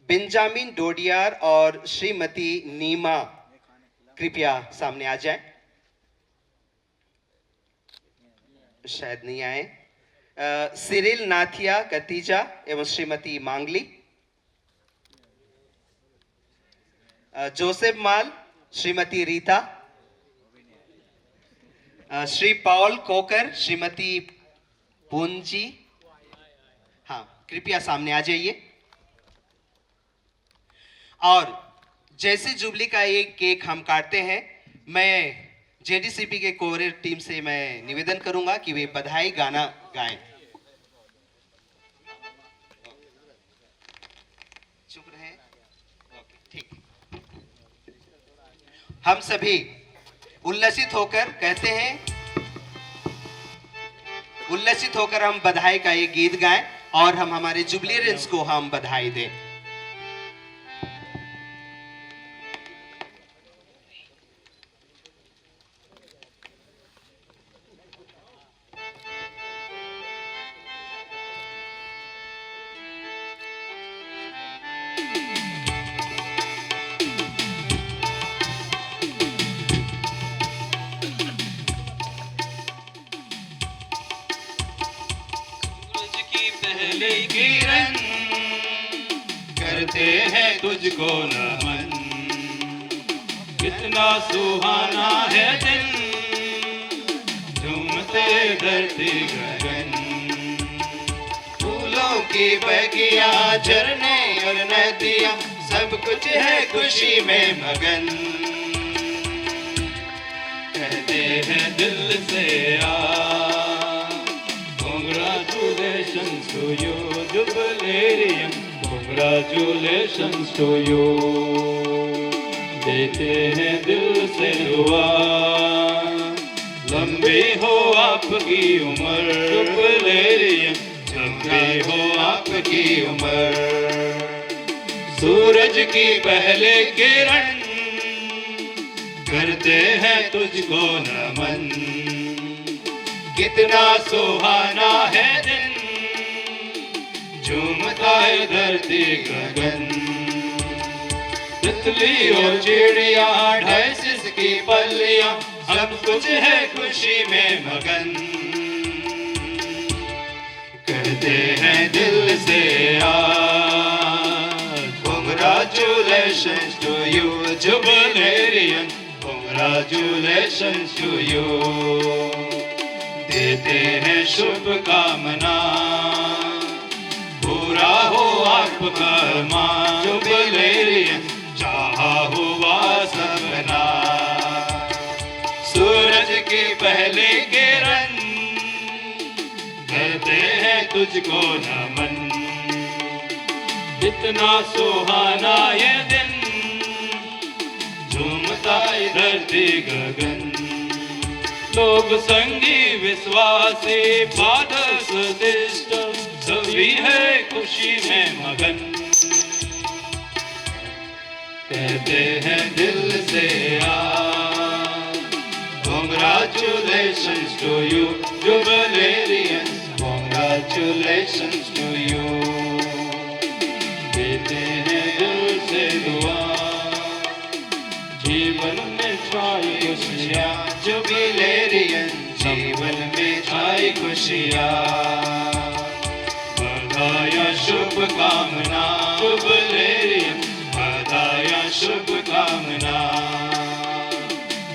बेंजामिन डोडियार और श्रीमती नीमा कृपया सामने आ जाएं। शायद नहीं आए। सिरिल नाथिया कतीजा एवं श्रीमती मांगली, जोसेफ माल, श्रीमती रीता, श्री पॉल कोकर, श्रीमती पूंजी, हाँ कृपया सामने आ जाइए। और जैसे जुबली का एक केक हम काटते हैं, मैं जेडीसीपी के कोरियर टीम से मैं निवेदन करूंगा कि वे बधाई गाना गाएं। चुप रहे, ठीक। हम सभी उल्लसित होकर कहते हैं, उल्लसित होकर हम बधाई का एक गीत गाएं और हम हमारे जुबलेरियंस को हम बधाई दें। किरण करते हैं तुझको नमन, कितना सुहाना है दिन, झूमते धरती गगन। फूलों की बगिया, झरने और नदियां, सब कुछ है खुशी में मगन। कहते हैं दिल से Congratulations to you, Jubilarian. Congratulations to you. देते हैं दिल से दुआ, लंबी हो आपकी उम्र जुबलेरियन, लंबी हो आपकी उम्र। सूरज की पहले किरण करते हैं तुझको नमन, कितना सुहाना है दिन, झूमता है धरती गगन। तितली और चिड़िया, ढैसिस की पलियां, सब कुछ है खुशी में मगन। कहते हैं दिल से Congratulations to you, Jubilarian. Congratulations to you. देते हैं शुभकामना, पूरा हो आपका अरमान जुबलेरियन, चाहा हुआ सपना। सूरज की पहले किरण करते हैं तुझको नमन, इतना सुहाना ये दिन, झूमता धरती गगन। लोग संगी विश्वासी फादर्स सिस्टर्स सभी है खुशी में मगन। कहते हैं दिल से Congratulations to you, Jubilarians. Congratulations to you. देते हैं दिल से दुआ, जीवन में छाई खुशियाँ. Jubilarian, जीवन में छाई खुशियाँ. बधाइयाँ शुभकामना Jubilarian, बधाइयाँ शुभकामना.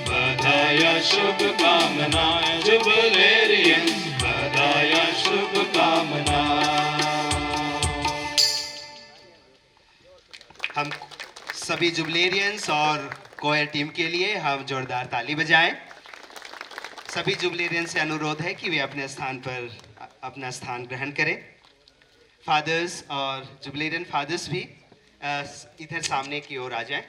बधाइयाँ शुभकामनाएं जुबिलेरियंस, बधाइयाँ शुभकामना. हम सभी जुबिलेरियंस और कोयर टीम के लिए हम जोरदार ताली बजाएं. सभी जुबिलेरियंस से अनुरोध है कि वे अपने स्थान पर अपना स्थान ग्रहण करें. फादर्स और जुबिलेरियन फादर्स भी इधर सामने की ओर आ जाएं.